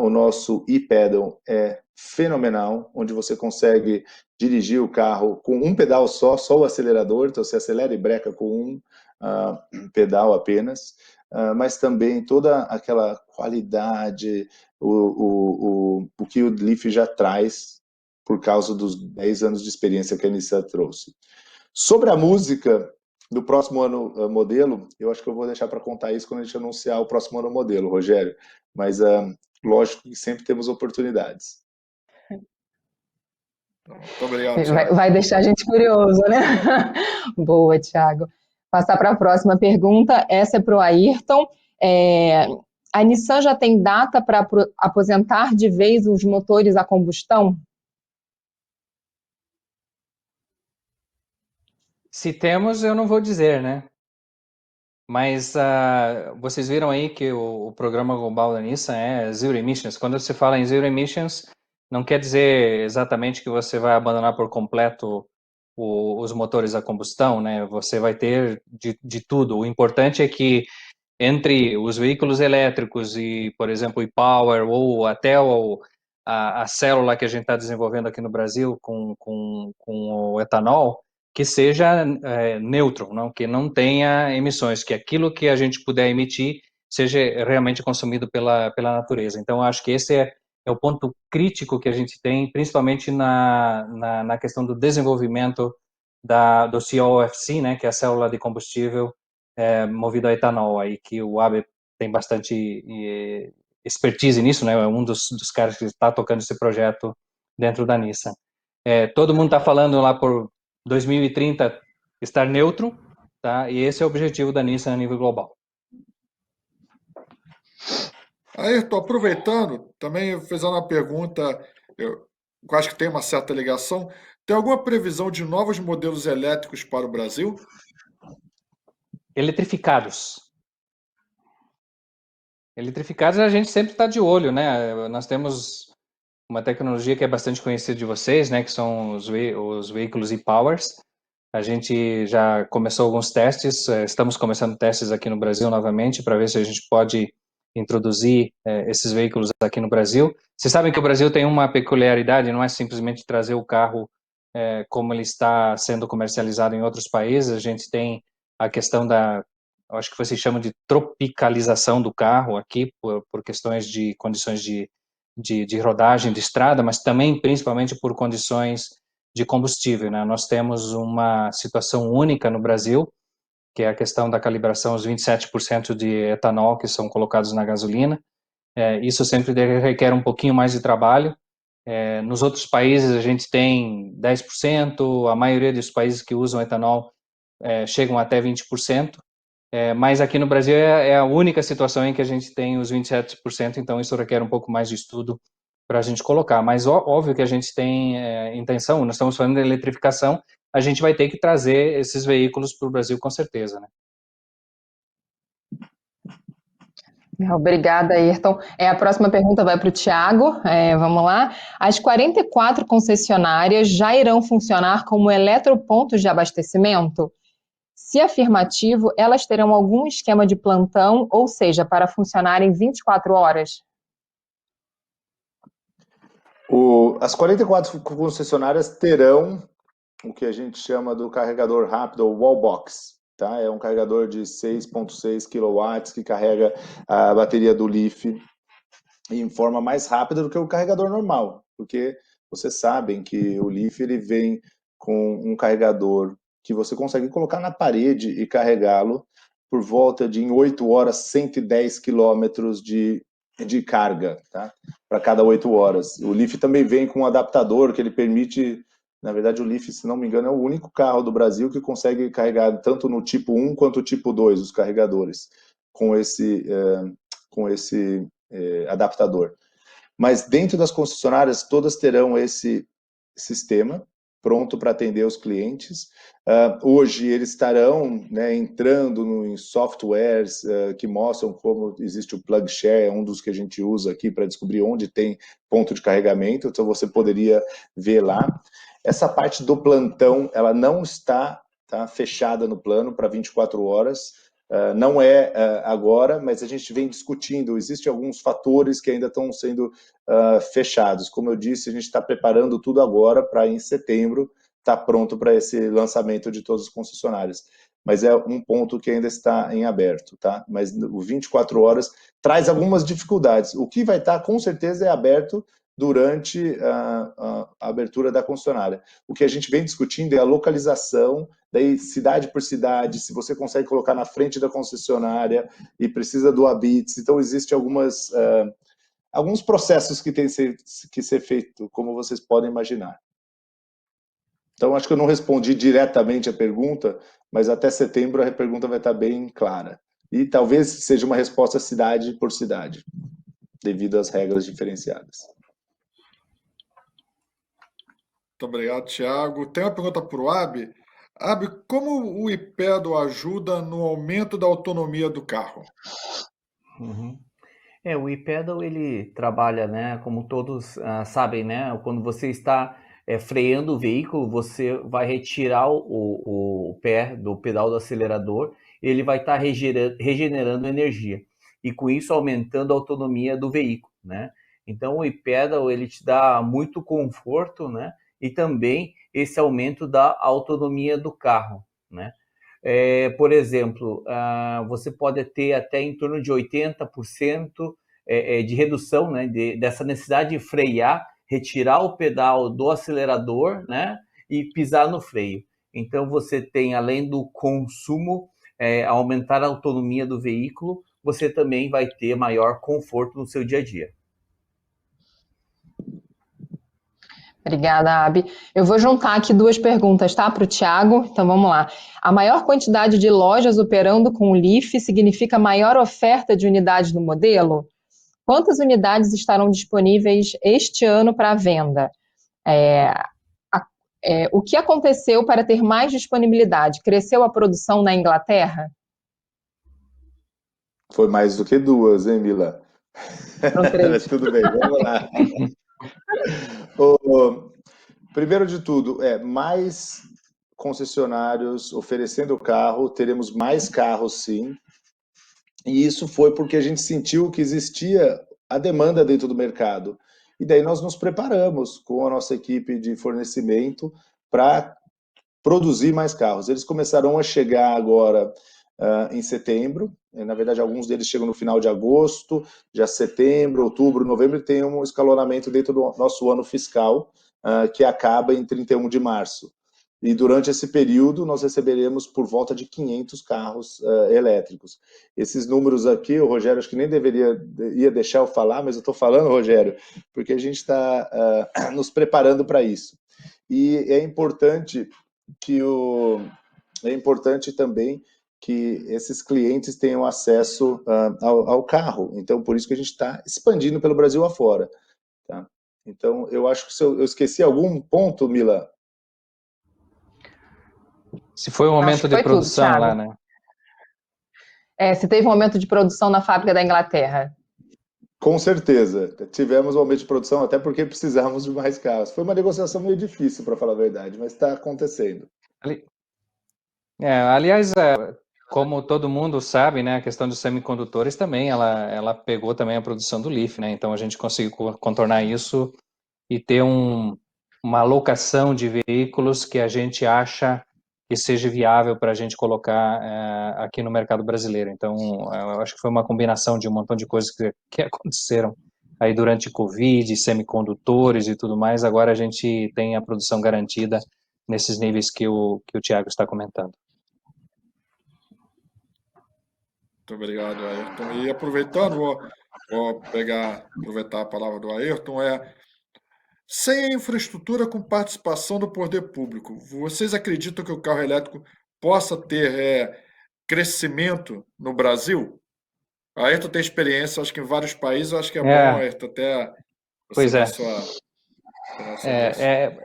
o nosso e-pedal é fenomenal, onde você consegue dirigir o carro com um pedal só o acelerador, então você acelera e breca com um pedal apenas, mas também toda aquela qualidade, o que o Leaf já traz por causa dos 10 anos de experiência que a Nissan trouxe. Sobre a música do próximo ano modelo, eu acho que eu vou deixar para contar isso quando a gente anunciar o próximo ano modelo, Rogério. Mas lógico que sempre temos oportunidades. Muito obrigado, Thiago. Vai deixar a gente curioso, né? Boa, Thiago. Passar para a próxima pergunta. Essa é para o Ayrton. A Nissan já tem data para aposentar de vez os motores a combustão? Se temos, eu não vou dizer, né? Mas vocês viram aí que o programa global da Nissan é Zero Emissions. Quando se fala em Zero Emissions, não quer dizer exatamente que você vai abandonar por completo os motores a combustão, né? Você vai ter de tudo. O importante é que entre os veículos elétricos e, por exemplo, o e-Power ou até a célula que a gente está desenvolvendo aqui no Brasil com o etanol, que seja neutro, não? Que não tenha emissões, que aquilo que a gente puder emitir seja realmente consumido pela natureza. Então, acho que esse é o ponto crítico que a gente tem, principalmente na questão do desenvolvimento do COFC, né, que é a célula de combustível movido a etanol, aí que o Abe tem bastante expertise nisso, né, é um dos caras que está tocando esse projeto dentro da Nissan. Todo mundo está falando lá por 2030 estar neutro, tá? E esse é o objetivo da Nissan a nível global. Ayrton, aproveitando, também fazendo uma pergunta, eu acho que tem uma certa ligação. Tem alguma previsão de novos modelos elétricos para o Brasil? Eletrificados. Eletrificados a gente sempre está de olho, né? Nós temos uma tecnologia que é bastante conhecida de vocês, né? Que são os veículos e-Powers. A gente já começou alguns testes, estamos começando testes aqui no Brasil novamente para ver se a gente pode introduzir esses veículos aqui no Brasil. Vocês sabem que o Brasil tem uma peculiaridade, não é simplesmente trazer o carro como ele está sendo comercializado em outros países. A gente tem a questão eu acho que vocês chamam de tropicalização do carro aqui, por questões de condições de rodagem de estrada, mas também, principalmente, por condições de combustível, né? Nós temos uma situação única no Brasil, que é a questão da calibração, os 27% de etanol que são colocados na gasolina. Isso sempre requer um pouquinho mais de trabalho. Nos outros países a gente tem 10%, a maioria dos países que usam etanol chegam até 20%, mas aqui no Brasil é a única situação em que a gente tem os 27%, então isso requer um pouco mais de estudo para a gente colocar. Mas óbvio que a gente tem intenção, nós estamos falando de eletrificação, a gente vai ter que trazer esses veículos para o Brasil com certeza, né? Obrigada, Ayrton. A próxima pergunta vai para o Tiago. Vamos lá. As 44 concessionárias já irão funcionar como eletropontos de abastecimento? Se afirmativo, elas terão algum esquema de plantão, ou seja, para funcionar em 24 horas? As 44 concessionárias terão o que a gente chama do carregador rápido, ou wallbox. Tá? É um carregador de 6,6 kW que carrega a bateria do Leaf em forma mais rápida do que o carregador normal, porque vocês sabem que o Leaf ele vem com um carregador que você consegue colocar na parede e carregá-lo por volta de, em 8 horas, 110 quilômetros de carga, tá? Para cada 8 horas. O Leaf também vem com um adaptador que ele permite, na verdade o Leaf, se não me engano, é o único carro do Brasil que consegue carregar tanto no tipo 1 quanto no tipo 2, os carregadores, com esse adaptador. Mas dentro das concessionárias, todas terão esse sistema pronto para atender os clientes. Hoje eles estarão, né, entrando em softwares que mostram como existe o Plug Share, é um dos que a gente usa aqui para descobrir onde tem ponto de carregamento, então você poderia ver lá. Essa parte do plantão, ela não está fechada no plano para 24 horas, não é agora, mas a gente vem discutindo, existem alguns fatores que ainda estão sendo fechados. Como eu disse, a gente está preparando tudo agora para em setembro estar pronto para esse lançamento de todas as concessionárias. Mas é um ponto que ainda está em aberto, tá? Mas o 24 horas traz algumas dificuldades. O que vai estar, com certeza, é aberto durante a abertura da concessionária. O que a gente vem discutindo é a localização, daí cidade por cidade, se você consegue colocar na frente da concessionária e precisa do ABITS. Então, existem alguns processos que têm que ser feito, como vocês podem imaginar. Então, acho que eu não respondi diretamente a pergunta, mas até setembro a pergunta vai estar bem clara. E talvez seja uma resposta cidade por cidade, devido às regras diferenciadas. Muito obrigado, Tiago. Tem uma pergunta para o Abi. Abi, como o iPedal ajuda no aumento da autonomia do carro? O ePedal ele trabalha, né, como todos sabem, né, quando você está freando o veículo, você vai retirar o pé do pedal do acelerador, ele vai estar regenerando energia e com isso aumentando a autonomia do veículo, né? Então o ePedal ele te dá muito conforto, né? E também esse aumento da autonomia do carro, né? Por exemplo, você pode ter até em torno de 80% de redução, né, dessa necessidade de frear, retirar o pedal do acelerador, né, e pisar no freio. Então você tem, além do consumo, aumentar a autonomia do veículo, você também vai ter maior conforto no seu dia a dia. Obrigada, Abi. Eu vou juntar aqui duas perguntas, tá, para o Tiago. Então vamos lá. A maior quantidade de lojas operando com o Leaf significa maior oferta de unidades do modelo? Quantas unidades estarão disponíveis este ano para venda? O que aconteceu para ter mais disponibilidade? Cresceu a produção na Inglaterra? Foi mais do que duas, hein, Mila? Mas tudo bem, vamos lá. Primeiro de tudo, mais concessionários oferecendo o carro, teremos mais carros sim, e isso foi porque a gente sentiu que existia a demanda dentro do mercado. E daí nós nos preparamos com a nossa equipe de fornecimento para produzir mais carros. Eles começarão a chegar agora em setembro. Na verdade, alguns deles chegam no final de agosto, já setembro, outubro, novembro, e tem um escalonamento dentro do nosso ano fiscal, que acaba em 31 de março. E durante esse período, nós receberemos por volta de 500 carros elétricos. Esses números aqui, o Rogério acho que nem ia deixar eu falar, mas eu estou falando, Rogério, porque a gente está nos preparando para isso. E é importante também que esses clientes tenham acesso ao carro. Então, por isso que a gente está expandindo pelo Brasil afora. Tá? Então, eu acho que eu esqueci algum ponto, Mila. Se foi um momento de produção tudo, lá, né? Se teve um momento de produção na fábrica da Inglaterra. Com certeza. Tivemos um aumento de produção, até porque precisávamos de mais carros. Foi uma negociação meio difícil, para falar a verdade, mas está acontecendo. Aliás, como todo mundo sabe, né, a questão dos semicondutores também, ela pegou também a produção do Leaf, né? Então a gente conseguiu contornar isso e ter uma alocação de veículos que a gente acha que seja viável para a gente colocar aqui no mercado brasileiro. Então, eu acho que foi uma combinação de um montão de coisas que aconteceram aí durante Covid, semicondutores e tudo mais. Agora a gente tem a produção garantida nesses níveis que o Thiago está comentando. Muito obrigado, Ayrton. E aproveitando, vou aproveitar a palavra do Ayrton, sem a infraestrutura com participação do poder público, vocês acreditam que o carro elétrico possa ter crescimento no Brasil? A Ayrton tem experiência, acho que em vários países, acho que é bom, Ayrton, até você pois é.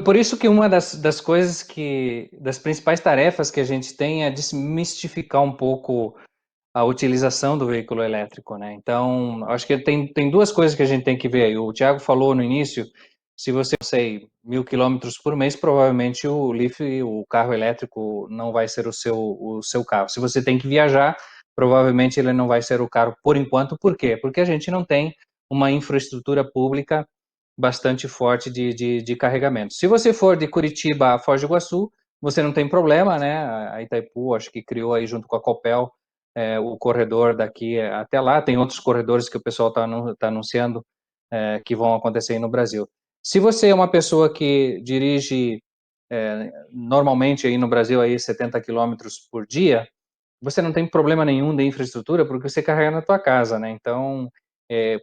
Por isso que uma das coisas das principais tarefas que a gente tem é desmistificar um pouco a utilização do veículo elétrico, né? Então, acho que tem duas coisas que a gente tem que ver aí. O Thiago falou no início, se você, 1.000 quilômetros por mês, provavelmente o Leaf, o carro elétrico, não vai ser o seu carro. Se você tem que viajar, provavelmente ele não vai ser o carro por enquanto. Por quê? Porque a gente não tem uma infraestrutura pública bastante forte de carregamento. Se você for de Curitiba a Foz do Iguaçu, você não tem problema, né? A Itaipu, acho que criou aí junto com a Copel o corredor daqui até lá. Tem outros corredores que o pessoal está anunciando que vão acontecer aí no Brasil. Se você é uma pessoa que dirige normalmente aí no Brasil aí 70 quilômetros por dia, você não tem problema nenhum de infraestrutura porque você carrega na tua casa, né? Então,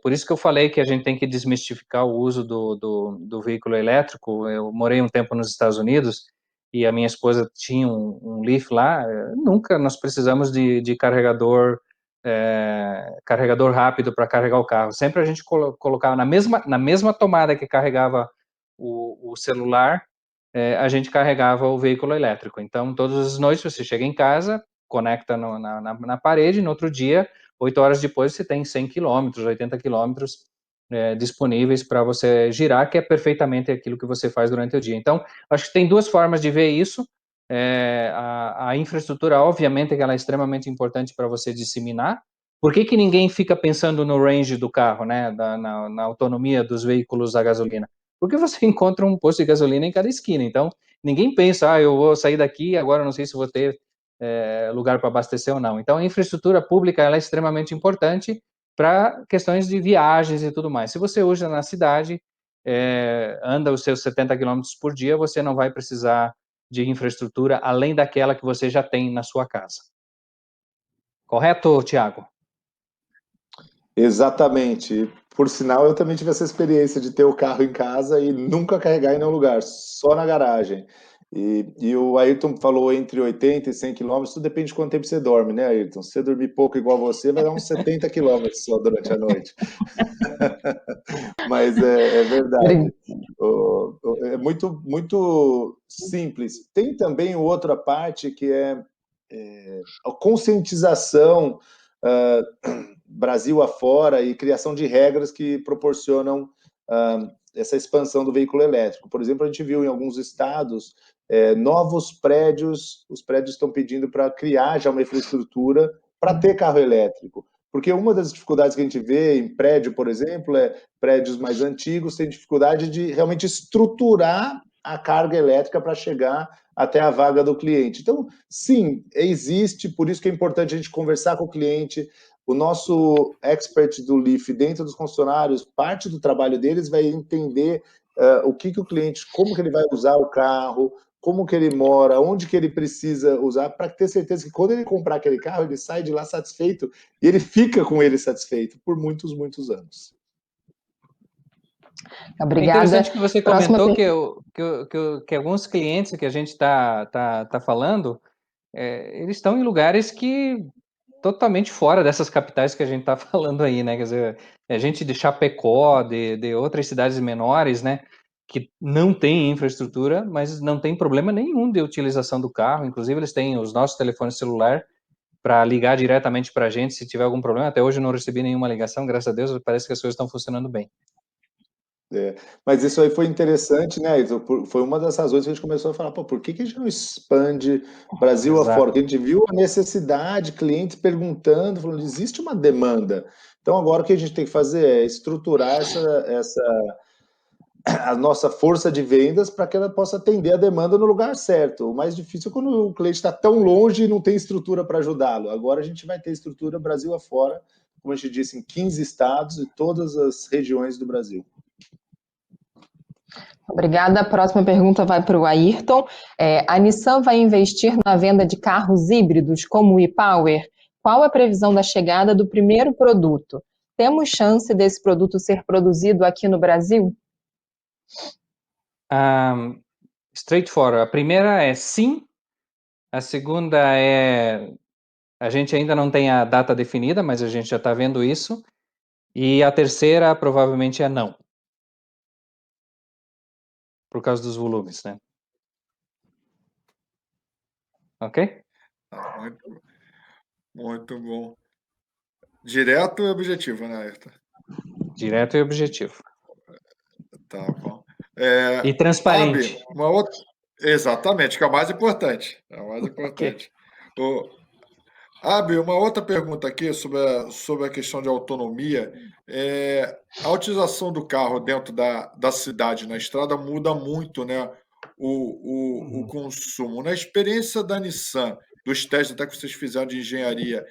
por isso que eu falei que a gente tem que desmistificar o uso do veículo elétrico. Eu morei um tempo nos Estados Unidos e a minha esposa tinha um Leaf lá. Nunca nós precisamos de carregador rápido para carregar o carro. Sempre a gente colocava na mesma tomada que carregava o celular, a gente carregava o veículo elétrico. Então, todas as noites você chega em casa, conecta na parede, no outro dia, 8 horas depois, você tem 100 quilômetros, 80 quilômetros disponíveis para você girar, que é perfeitamente aquilo que você faz durante o dia. Então, acho que tem duas formas de ver isso. A infraestrutura, obviamente, que ela é extremamente importante para você disseminar. Por que ninguém fica pensando no range do carro, né, na autonomia dos veículos a gasolina? Porque você encontra um posto de gasolina em cada esquina. Então, ninguém pensa, eu vou sair daqui, agora não sei se vou ter lugar para abastecer ou não. Então, a infraestrutura pública ela é extremamente importante para questões de viagens e tudo mais. Se você usa na cidade, anda os seus 70 quilômetros por dia, você não vai precisar de infraestrutura além daquela que você já tem na sua casa. Correto, Thiago? Exatamente. Por sinal, eu também tive essa experiência de ter o carro em casa e nunca carregar em nenhum lugar, só na garagem. E o Ayrton falou entre 80 e 100 quilômetros, tudo depende de quanto tempo você dorme, né, Ayrton? Se você dormir pouco igual você, vai dar uns 70 quilômetros só durante a noite. Mas é verdade. É muito, muito simples. Tem também outra parte que é a conscientização Brasil afora e criação de regras que proporcionam essa expansão do veículo elétrico. Por exemplo, a gente viu em alguns estados novos prédios, os prédios estão pedindo para criar já uma infraestrutura para ter carro elétrico. Porque uma das dificuldades que a gente vê em prédio, por exemplo, prédios mais antigos têm dificuldade de realmente estruturar a carga elétrica para chegar até a vaga do cliente. Então, sim, existe, por isso que é importante a gente conversar com o cliente. O nosso expert do Leaf dentro dos concessionários, parte do trabalho deles vai entender o que o cliente, como que ele vai usar o carro, como que ele mora, onde que ele precisa usar, para ter certeza que quando ele comprar aquele carro, ele sai de lá satisfeito e ele fica com ele satisfeito por muitos, muitos anos. Obrigada. É interessante que você Próxima comentou que alguns clientes que a gente tá falando, eles estão em lugares que totalmente fora dessas capitais que a gente está falando aí, né? Quer dizer, a gente de Chapecó, de outras cidades menores, né? Que não tem infraestrutura, mas não tem problema nenhum de utilização do carro. Inclusive, eles têm os nossos telefones celular para ligar diretamente para a gente se tiver algum problema. Até hoje eu não recebi nenhuma ligação, graças a Deus, parece que as coisas estão funcionando bem. Mas isso aí foi interessante, né? Foi uma das razões que a gente começou a falar, pô, por que a gente não expande Brasil Exato. afora? Porque a gente viu a necessidade, clientes perguntando, falando, existe uma demanda. Então agora o que a gente tem que fazer é estruturar a nossa força de vendas para que ela possa atender a demanda no lugar certo. O mais difícil é quando o cliente está tão longe e não tem estrutura para ajudá-lo. Agora a gente vai ter estrutura Brasil afora, como a gente disse, em 15 estados e todas as regiões do Brasil. Obrigada. A próxima pergunta vai para o Ayrton. A Nissan vai investir na venda de carros híbridos como o e-Power? Qual a previsão da chegada do primeiro produto? Temos chance desse produto ser produzido aqui no Brasil? Straightforward. A primeira é sim. A segunda é... A gente ainda não tem a data definida, mas a gente já está vendo isso. E a terceira provavelmente é não. Por causa dos volumes, né? Ok? Muito bom. Direto e objetivo, né, Ayrton? Direto e objetivo. Tá bom. E transparente. Abi, exatamente, que é o mais importante. É o mais importante. Abi, uma outra pergunta aqui sobre a questão de autonomia. A utilização do carro dentro da cidade, na estrada, muda muito, né, o consumo. Na experiência da Nissan, dos testes até que vocês fizeram de engenharia,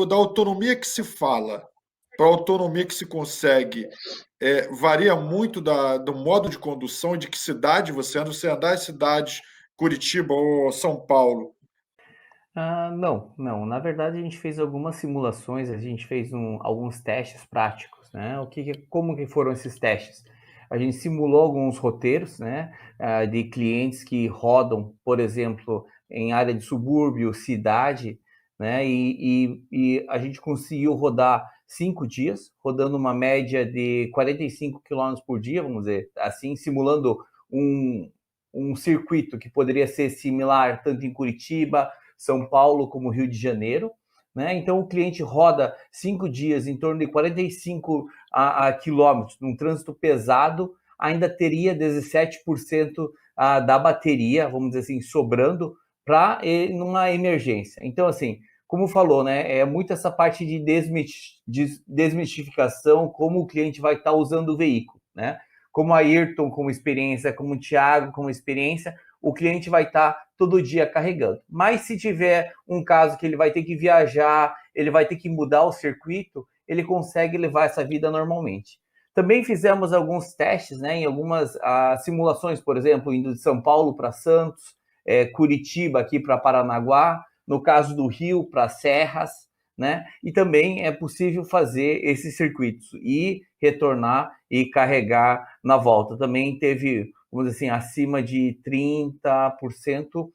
da autonomia que se fala para a autonomia que se consegue, varia muito do modo de condução e de que cidade você anda. Você andar em cidades, Curitiba ou São Paulo? Não. Na verdade, a gente fez algumas simulações, a gente fez alguns testes práticos, né? Como que foram esses testes? A gente simulou alguns roteiros, né, de clientes que rodam, por exemplo, em área de subúrbio, cidade, né? E a gente conseguiu rodar 5 dias, rodando uma média de 45 km por dia, vamos dizer assim, simulando um circuito que poderia ser similar tanto em Curitiba, São Paulo como Rio de Janeiro, né? Então o cliente roda 5 dias em torno de 45 quilômetros num trânsito pesado, ainda teria 17% da bateria, vamos dizer assim, sobrando para numa emergência. Então, assim, como falou, né, é muito essa parte de desmistificação, como o cliente vai estar usando o veículo, né? Como a Ayrton, como experiência, como o Thiago, como experiência, o cliente vai estar todo dia carregando. Mas se tiver um caso que ele vai ter que viajar, ele vai ter que mudar o circuito, ele consegue levar essa vida normalmente. Também fizemos alguns testes, né, em algumas simulações, por exemplo, indo de São Paulo para Santos, Curitiba aqui para Paranaguá, no caso do Rio para Serras, né? E também é possível fazer esses circuitos e retornar e carregar na volta. Também teve, vamos dizer assim, acima de 30%,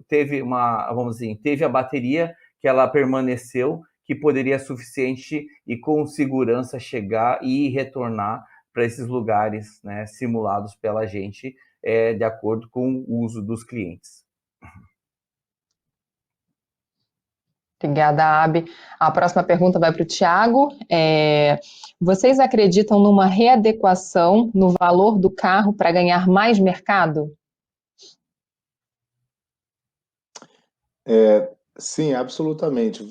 teve a bateria que ela permaneceu, que poderia suficiente e com segurança chegar e retornar para esses lugares, né, simulados pela gente, de acordo com o uso dos clientes. Obrigada, Abi. A próxima pergunta vai para o Thiago. Vocês acreditam numa readequação no valor do carro para ganhar mais mercado? Sim, absolutamente.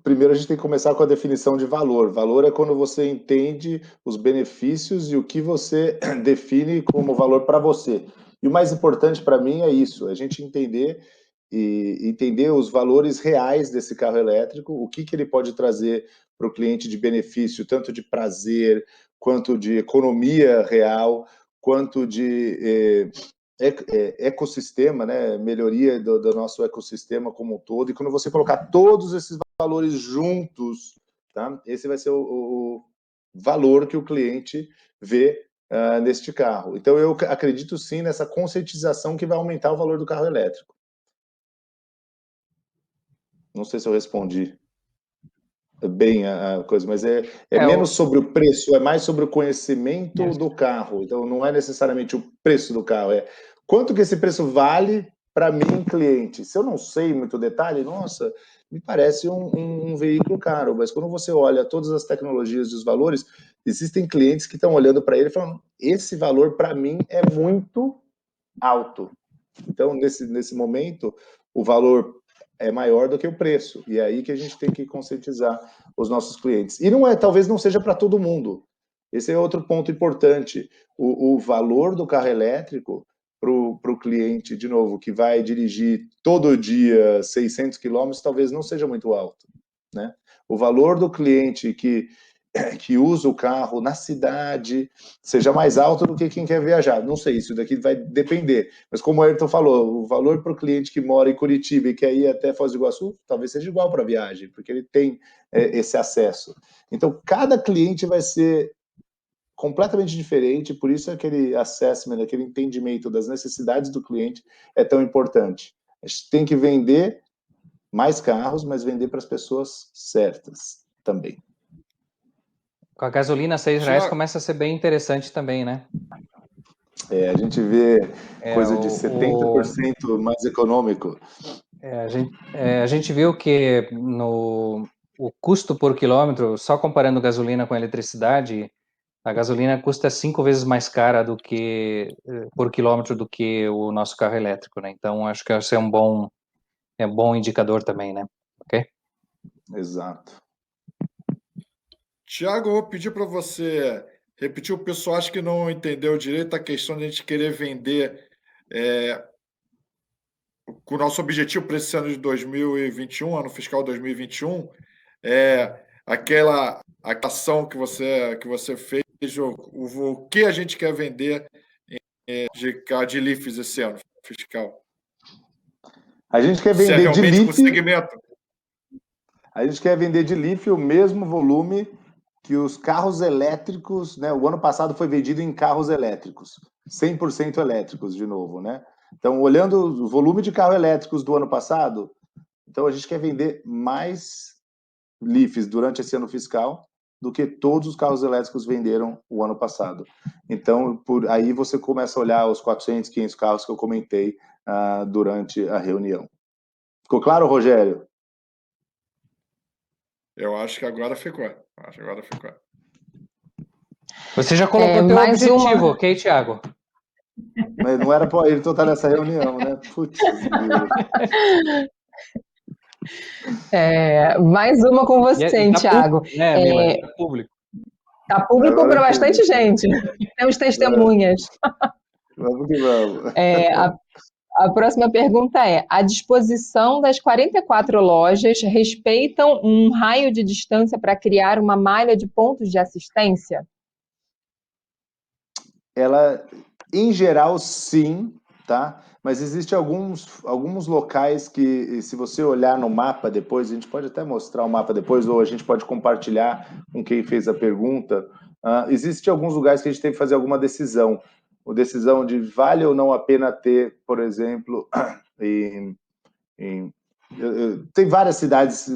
Primeiro a gente tem que começar com a definição de valor. Valor é quando você entende os benefícios e o que você define como valor para você. E o mais importante para mim é isso, a gente entender e entender os valores reais desse carro elétrico, o que ele pode trazer para o cliente de benefício, tanto de prazer, quanto de economia real, quanto de ecossistema, né? Melhoria do nosso ecossistema como um todo. E quando você colocar todos esses valores juntos, tá? Esse vai ser o valor que o cliente vê neste carro. Então, eu acredito sim nessa conscientização que vai aumentar o valor do carro elétrico. Não sei se eu respondi bem a coisa, mas é menos sobre o preço, é mais sobre o conhecimento do carro. Então, não é necessariamente o preço do carro, é quanto que esse preço vale para mim, cliente. Se eu não sei muito detalhe, nossa, me parece um veículo caro, mas quando você olha todas as tecnologias e os valores, existem clientes que estão olhando para ele e falando, esse valor para mim é muito alto. Então, nesse momento, o valor é maior do que o preço. E é aí que a gente tem que conscientizar os nossos clientes. E talvez não seja para todo mundo. Esse é outro ponto importante. O valor do carro elétrico para o cliente, de novo, que vai dirigir todo dia 600 quilômetros, talvez não seja muito alto, né? O valor do cliente que usa o carro na cidade seja mais alto do que quem quer viajar. Não sei, isso daqui vai depender. Mas como o Ayrton falou, o valor para o cliente que mora em Curitiba e quer ir até Foz do Iguaçu, talvez seja igual para a viagem, porque ele tem esse acesso. Então, cada cliente vai ser completamente diferente, por isso aquele assessment, aquele entendimento das necessidades do cliente é tão importante. A gente tem que vender mais carros, mas vender para as pessoas certas também. Com a gasolina a R$6 começa a ser bem interessante também, né? A gente vê coisa de 70% mais econômico. A gente viu que o custo por quilômetro, só comparando gasolina com eletricidade, a gasolina custa 5 vezes mais cara por quilômetro do que o nosso carro elétrico, né? Então, acho que esse é um bom indicador também, né? Ok? Exato. Tiago, eu vou pedir para você repetir. O pessoal acho que não entendeu direito a questão de a gente querer vender com o nosso objetivo para esse ano de 2021, ano fiscal 2021, aquela ação que você fez, o que a gente quer vender de LIFs esse ano fiscal. A gente quer vender de LIF. Segmento. A gente quer vender de LIF o mesmo volume que os carros elétricos, né? O ano passado foi vendido em carros elétricos, 100% elétricos de novo, né? Então, olhando o volume de carros elétricos do ano passado, então a gente quer vender mais LIFs durante esse ano fiscal do que todos os carros elétricos venderam o ano passado. Então, por aí você começa a olhar os 400, 500 carros que eu comentei durante a reunião. Ficou claro, Rogério? Eu acho que agora ficou. Você já colocou teu objetivo, ok, Thiago? Mas não era para ele estar nessa reunião, né? Putz, mais uma com você, hein, Thiago. Né, Mila? Tá público. Tá público para bastante gente. Temos testemunhas. Vamos que vamos. A próxima pergunta é: a disposição das 44 lojas respeitam um raio de distância para criar uma malha de pontos de assistência? Ela, em geral, sim, tá? Mas existem alguns locais que, se você olhar no mapa depois, a gente pode até mostrar o mapa depois, ou a gente pode compartilhar com quem fez a pergunta. Existem alguns lugares que a gente tem que fazer alguma decisão. A decisão de vale ou não a pena ter, por exemplo, tem várias cidades,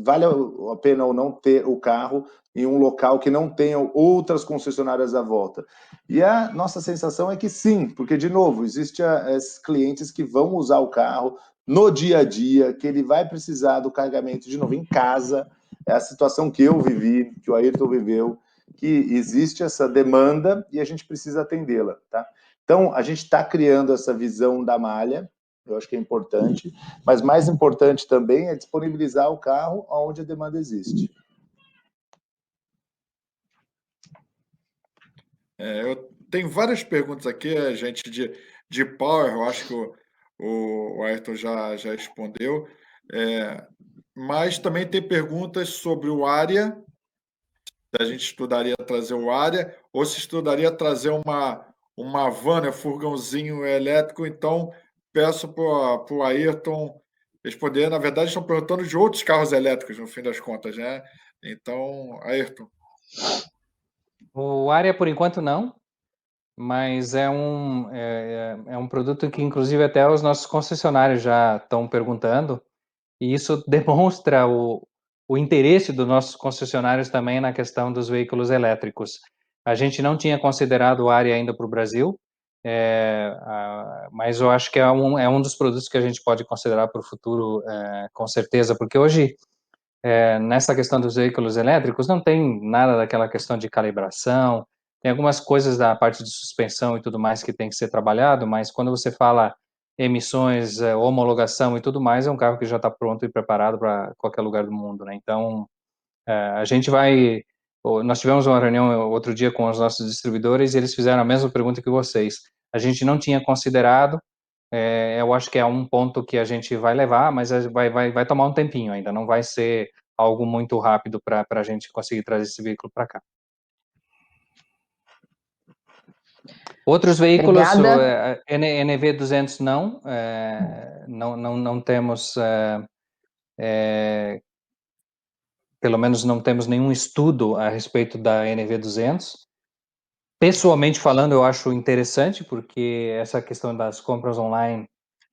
vale a pena ou não ter o carro em um local que não tenha outras concessionárias à volta. E a nossa sensação é que sim, porque, de novo, existem esses clientes que vão usar o carro no dia a dia, que ele vai precisar do carregamento, de novo, em casa. É a situação que eu vivi, que o Ayrton viveu, que existe essa demanda e a gente precisa atendê-la, tá? Então, a gente está criando essa visão da malha, Eu acho que é importante, mas mais importante também é disponibilizar o carro onde a demanda existe. Eu tenho várias perguntas aqui, gente, de Power, eu acho que o Ayrton já respondeu, mas também tem perguntas sobre o área, se a gente estudaria trazer o área, ou se estudaria trazer uma van, né, furgãozinho elétrico. Então, peço para o Ayrton responder. Na verdade, estão perguntando de outros carros elétricos, no fim das contas, né? Então, Ayrton. O área, por enquanto, não, mas é um produto que, inclusive, até os nossos concessionários já estão perguntando, e isso demonstra o interesse dos nossos concessionários também na questão dos veículos elétricos. A gente não tinha considerado o área ainda para o Brasil, mas eu acho que é um dos produtos que a gente pode considerar para o futuro, com certeza, porque hoje, nessa questão dos veículos elétricos, não tem nada daquela questão de calibração, tem algumas coisas da parte de suspensão e tudo mais que tem que ser trabalhado, mas quando você fala emissões, homologação e tudo mais, é um carro que já está pronto e preparado para qualquer lugar do mundo, né? Então, a gente vai... Nós tivemos uma reunião outro dia com os nossos distribuidores e eles fizeram a mesma pergunta que vocês. A gente não tinha considerado, eu acho que é um ponto que a gente vai levar, mas vai tomar um tempinho ainda, não vai ser algo muito rápido para a gente conseguir trazer esse veículo para cá. Outros veículos, Obrigada. NV200 não temos, pelo menos não temos nenhum estudo a respeito da NV200. Pessoalmente falando, eu acho interessante, porque essa questão das compras online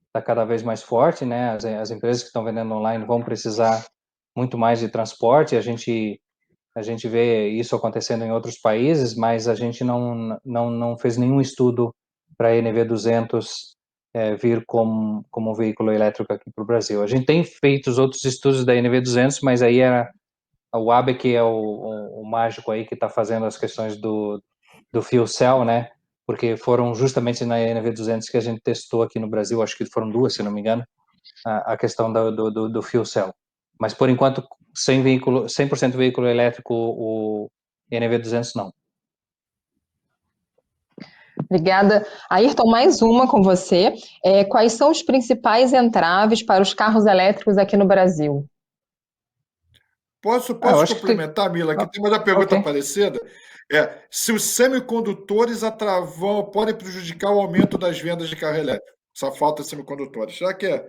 está cada vez mais forte, né? As empresas que estão vendendo online vão precisar muito mais de transporte. A gente vê isso acontecendo em outros países, mas a gente não fez nenhum estudo para a NV200 vir como um veículo elétrico aqui para o Brasil. A gente tem feito os outros estudos da NV200, mas aí era o ABE que é o mágico aí que está fazendo as questões do fuel cell, né? Porque foram justamente na NV200 que a gente testou aqui no Brasil, acho que foram duas, se não me engano, a questão do fuel cell. Mas, por enquanto, 100% veículo elétrico, o NV200 não. Obrigada. Ayrton, mais uma com você. Quais são os principais entraves para os carros elétricos aqui no Brasil? Posso eu acho que complementar, Mila? Aqui tem uma pergunta ok. parecida. Se os semicondutores podem prejudicar o aumento das vendas de carro elétrico. Só falta semicondutores. Já que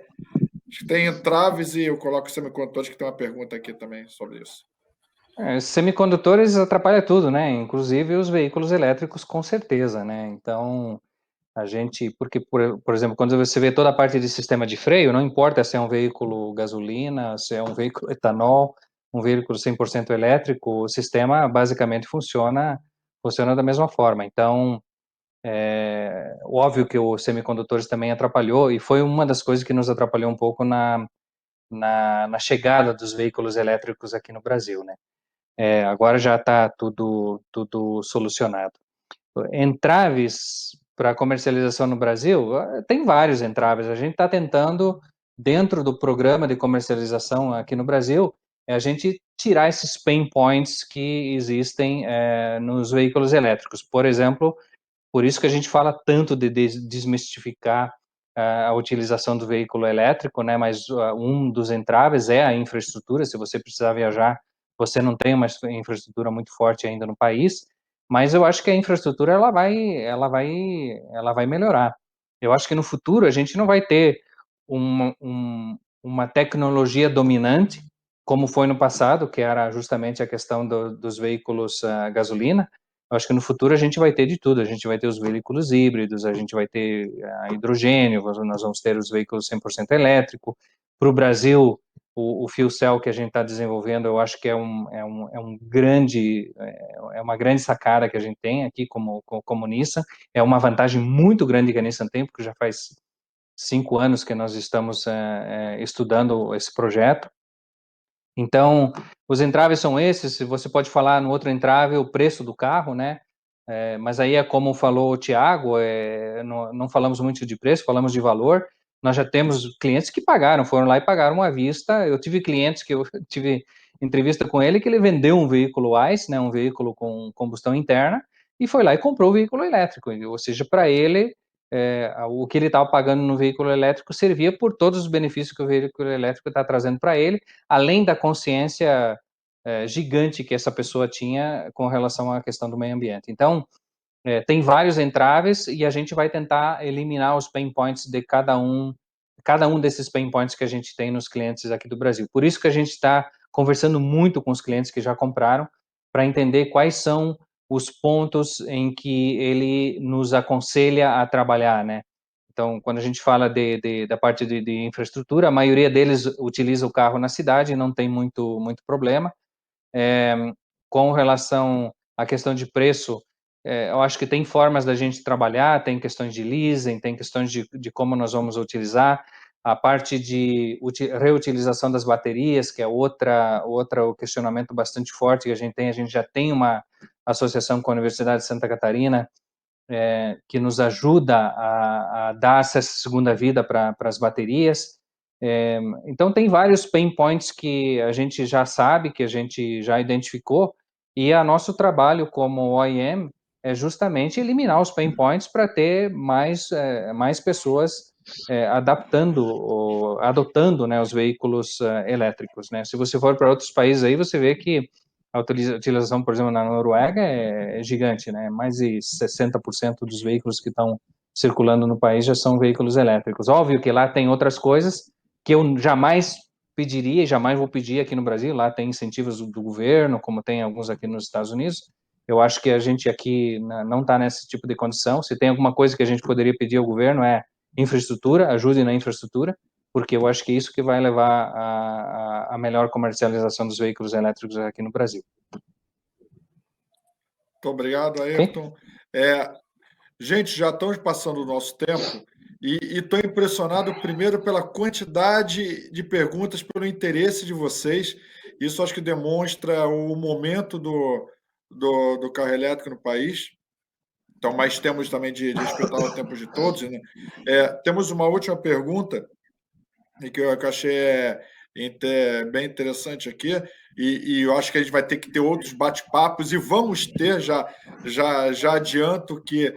tem entraves e eu coloco semicondutores, que tem uma pergunta aqui também sobre isso. Semicondutores atrapalha tudo, né? Inclusive os veículos elétricos, com certeza, né? Então, porque, por exemplo, quando você vê toda a parte de sistema de freio, não importa se é um veículo gasolina, se é um veículo etanol, um veículo 100% elétrico, o sistema basicamente funciona da mesma forma. Então, óbvio que os semicondutores também atrapalhou, e foi uma das coisas que nos atrapalhou um pouco na chegada dos veículos elétricos aqui no Brasil, né? Agora já está tudo solucionado. Entraves para comercialização no Brasil, tem vários entraves. A gente está tentando, dentro do programa de comercialização aqui no Brasil, a gente tirar esses pain points que existem nos veículos elétricos. Por exemplo, por isso que a gente fala tanto de desmistificar a utilização do veículo elétrico, né? Mas um dos entraves é a infraestrutura. Se você precisar viajar, você não tem uma infraestrutura muito forte ainda no país. Mas eu acho que a infraestrutura ela vai melhorar. Eu acho que no futuro a gente não vai ter uma tecnologia dominante como foi no passado, que era justamente a questão dos veículos a gasolina. Eu acho que no futuro a gente vai ter de tudo. A gente vai ter os veículos híbridos, a gente vai ter hidrogênio, nós vamos ter os veículos 100% elétrico. Para o Brasil, o fuel cell que a gente está desenvolvendo, eu acho que é uma grande sacada que a gente tem aqui como Nissan. É uma vantagem muito grande que a Nissan tem, porque já faz 5 anos que nós estamos estudando esse projeto. Então, os entraves são esses. Você pode falar no outro entrave o preço do carro, né? Mas aí é como falou o Thiago, não falamos muito de preço, falamos de valor. nós já temos clientes que pagaram, foram lá e pagaram à vista. Eu tive clientes que eu tive entrevista com ele que ele vendeu um veículo ICE, né, um veículo com combustão interna, e foi lá e comprou o veículo elétrico. Ou seja, para ele, o que ele estava pagando no veículo elétrico servia por todos os benefícios que o veículo elétrico está trazendo para ele, além da consciência gigante que essa pessoa tinha com relação à questão do meio ambiente. Então, tem vários entraves e a gente vai tentar eliminar os pain points de cada um desses pain points que a gente tem nos clientes aqui do Brasil. Por isso que a gente está conversando muito com os clientes que já compraram para entender quais são os pontos em que ele nos aconselha a trabalhar, né? Então, quando a gente fala da parte de infraestrutura, a maioria deles utiliza o carro na cidade e não tem muito problema. Com relação à questão de preço, eu acho que tem formas da gente trabalhar, tem questões de leasing, tem questões de como nós vamos utilizar, a parte de reutilização das baterias, que é outro questionamento bastante forte que a gente já tem uma associação com a Universidade de Santa Catarina, que nos ajuda a dar essa segunda vida para as baterias. Então, tem vários pain points que a gente já sabe, que a gente já identificou, e o nosso trabalho como OEM é justamente eliminar os pain points para ter mais pessoas adotando, né, os veículos elétricos, né? Se você for para outros países aí, você vê que a utilização, por exemplo, na Noruega é gigante, né? Mais de 60% dos veículos que estão circulando no país já são veículos elétricos. Óbvio que lá tem outras coisas que eu jamais pediria e jamais vou pedir aqui no Brasil. Lá tem incentivos do governo, como tem alguns aqui nos Estados Unidos. Eu acho que a gente aqui não está nesse tipo de condição. Se tem alguma coisa que a gente poderia pedir ao governo é infraestrutura, ajude na infraestrutura, porque eu acho que é isso que vai levar a melhor comercialização dos veículos elétricos aqui no Brasil. Muito obrigado, Ayrton. Okay. Gente, já estamos passando o nosso tempo e estou impressionado, primeiro, pela quantidade de perguntas, pelo interesse de vocês. Isso acho que demonstra o momento do carro elétrico no país. Então, mas temos também de respeitar o tempo de todos, né? Temos uma última pergunta e que eu achei bem interessante aqui, e eu acho que a gente vai ter que ter outros bate-papos, e vamos ter, já adianto que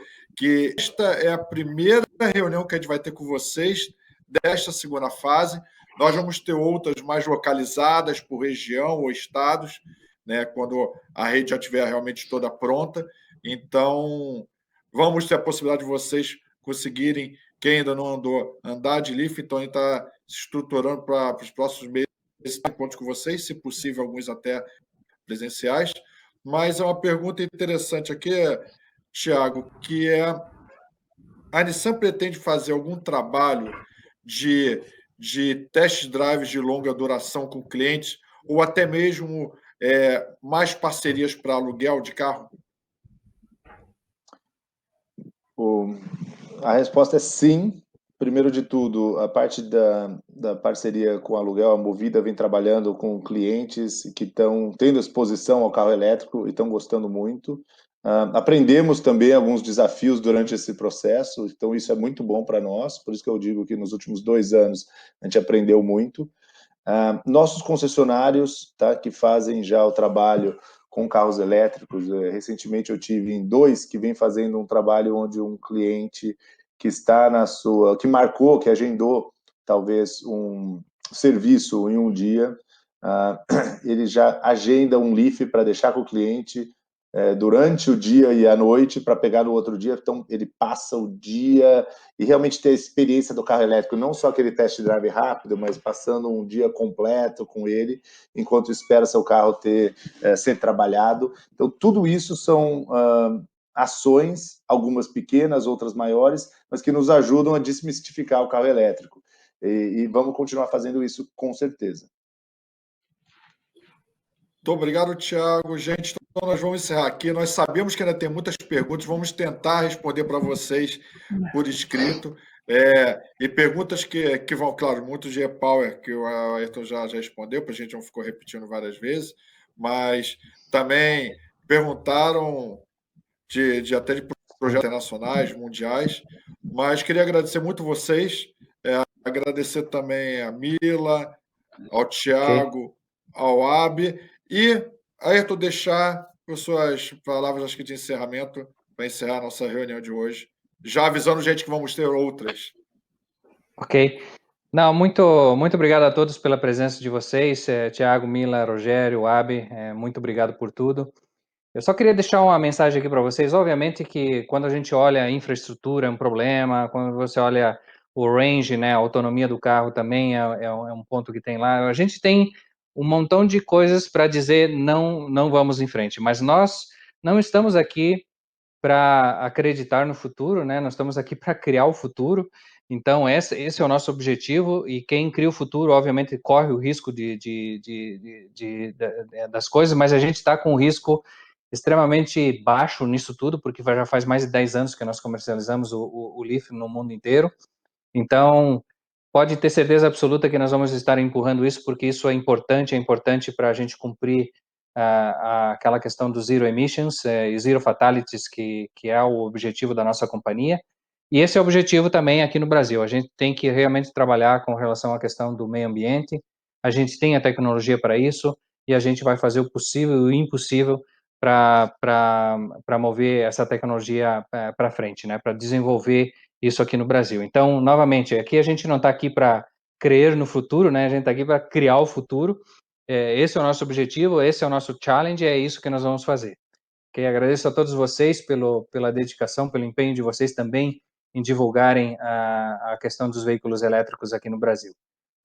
esta é a primeira reunião que a gente vai ter com vocês desta segunda fase. Nós vamos ter outras mais localizadas por região ou estados, né, quando a rede já estiver realmente toda pronta. Então, vamos ter a possibilidade de vocês conseguirem, quem ainda não andou, andar de Leaf. Então, a gente está se estruturando para os próximos meses, encontros com vocês, se possível, alguns até presenciais. Mas é uma pergunta interessante aqui, Thiago, que a Nissan pretende fazer algum trabalho de test drives de longa duração com clientes, ou até mesmo mais parcerias para aluguel de carro? A resposta é sim. Primeiro de tudo, a parte da parceria com o aluguel, a Movida vem trabalhando com clientes que estão tendo exposição ao carro elétrico e estão gostando muito. Aprendemos também alguns desafios durante esse processo, então isso é muito bom para nós, por isso que eu digo que nos últimos 2 anos a gente aprendeu muito. Nossos concessionários, tá, que fazem já o trabalho com carros elétricos, recentemente eu tive em 2 que vem fazendo um trabalho onde um cliente que está que marcou, que agendou talvez um serviço em um dia, ele já agenda um Leaf para deixar com o cliente durante o dia e a noite para pegar no outro dia. Então ele passa o dia e realmente ter a experiência do carro elétrico, não só aquele test drive rápido, mas passando um dia completo com ele, enquanto espera seu carro ser trabalhado. Então tudo isso são ações, algumas pequenas, outras maiores, mas que nos ajudam a desmistificar o carro elétrico. E vamos continuar fazendo isso com certeza. Muito obrigado, Thiago. Gente, então nós vamos encerrar aqui. Nós sabemos que ainda tem muitas perguntas, vamos tentar responder para vocês por escrito. E perguntas que vão, claro, muito de e-Power, que o Ayrton já respondeu, para a gente não ficou repetindo várias vezes, mas também perguntaram até de projetos internacionais, mundiais, mas queria agradecer muito vocês. Agradecer também a Mila, ao Thiago, ao Abi e, Ayrton, deixar as suas palavras, acho que de encerramento, para encerrar a nossa reunião de hoje, já avisando, gente, que vamos ter outras. Ok. Não, muito obrigado a todos pela presença de vocês, Thiago, Mila, Rogério, Abi, muito obrigado por tudo. Eu só queria deixar uma mensagem aqui para vocês. Obviamente que quando a gente olha a infraestrutura é um problema, quando você olha o range, né, a autonomia do carro também é um ponto que tem lá. A gente tem um montão de coisas para dizer não vamos em frente, mas nós não estamos aqui para acreditar no futuro, né? Nós estamos aqui para criar o futuro. Então, esse é o nosso objetivo, e quem cria o futuro, obviamente, corre o risco das coisas, mas a gente está com um risco extremamente baixo nisso tudo, porque já faz mais de 10 anos que nós comercializamos o Leaf no mundo inteiro. Então, pode ter certeza absoluta que nós vamos estar empurrando isso, porque isso é importante para a gente cumprir aquela questão do zero emissions e zero fatalities, que é o objetivo da nossa companhia. E esse é o objetivo também aqui no Brasil. A gente tem que realmente trabalhar com relação à questão do meio ambiente. A gente tem a tecnologia para isso e a gente vai fazer o possível e o impossível para mover essa tecnologia para frente, né? Para desenvolver isso aqui no Brasil. Então, novamente, aqui a gente não está aqui para crer no futuro, né? A gente está aqui para criar o futuro. Esse é o nosso objetivo, esse é o nosso challenge, é isso que nós vamos fazer. Okay? Agradeço a todos vocês pela dedicação, pelo empenho de vocês também em divulgarem a questão dos veículos elétricos aqui no Brasil.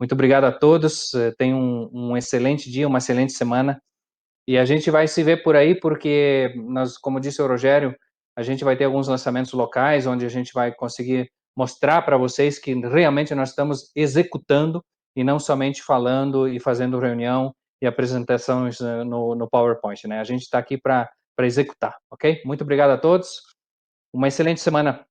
Muito obrigado a todos, tenham um excelente dia, uma excelente semana, e a gente vai se ver por aí, porque nós, como disse o Rogério, a gente vai ter alguns lançamentos locais, onde a gente vai conseguir mostrar para vocês que realmente nós estamos executando e não somente falando e fazendo reunião e apresentações no PowerPoint, né? A gente está aqui para executar, ok? Muito obrigado a todos, uma excelente semana.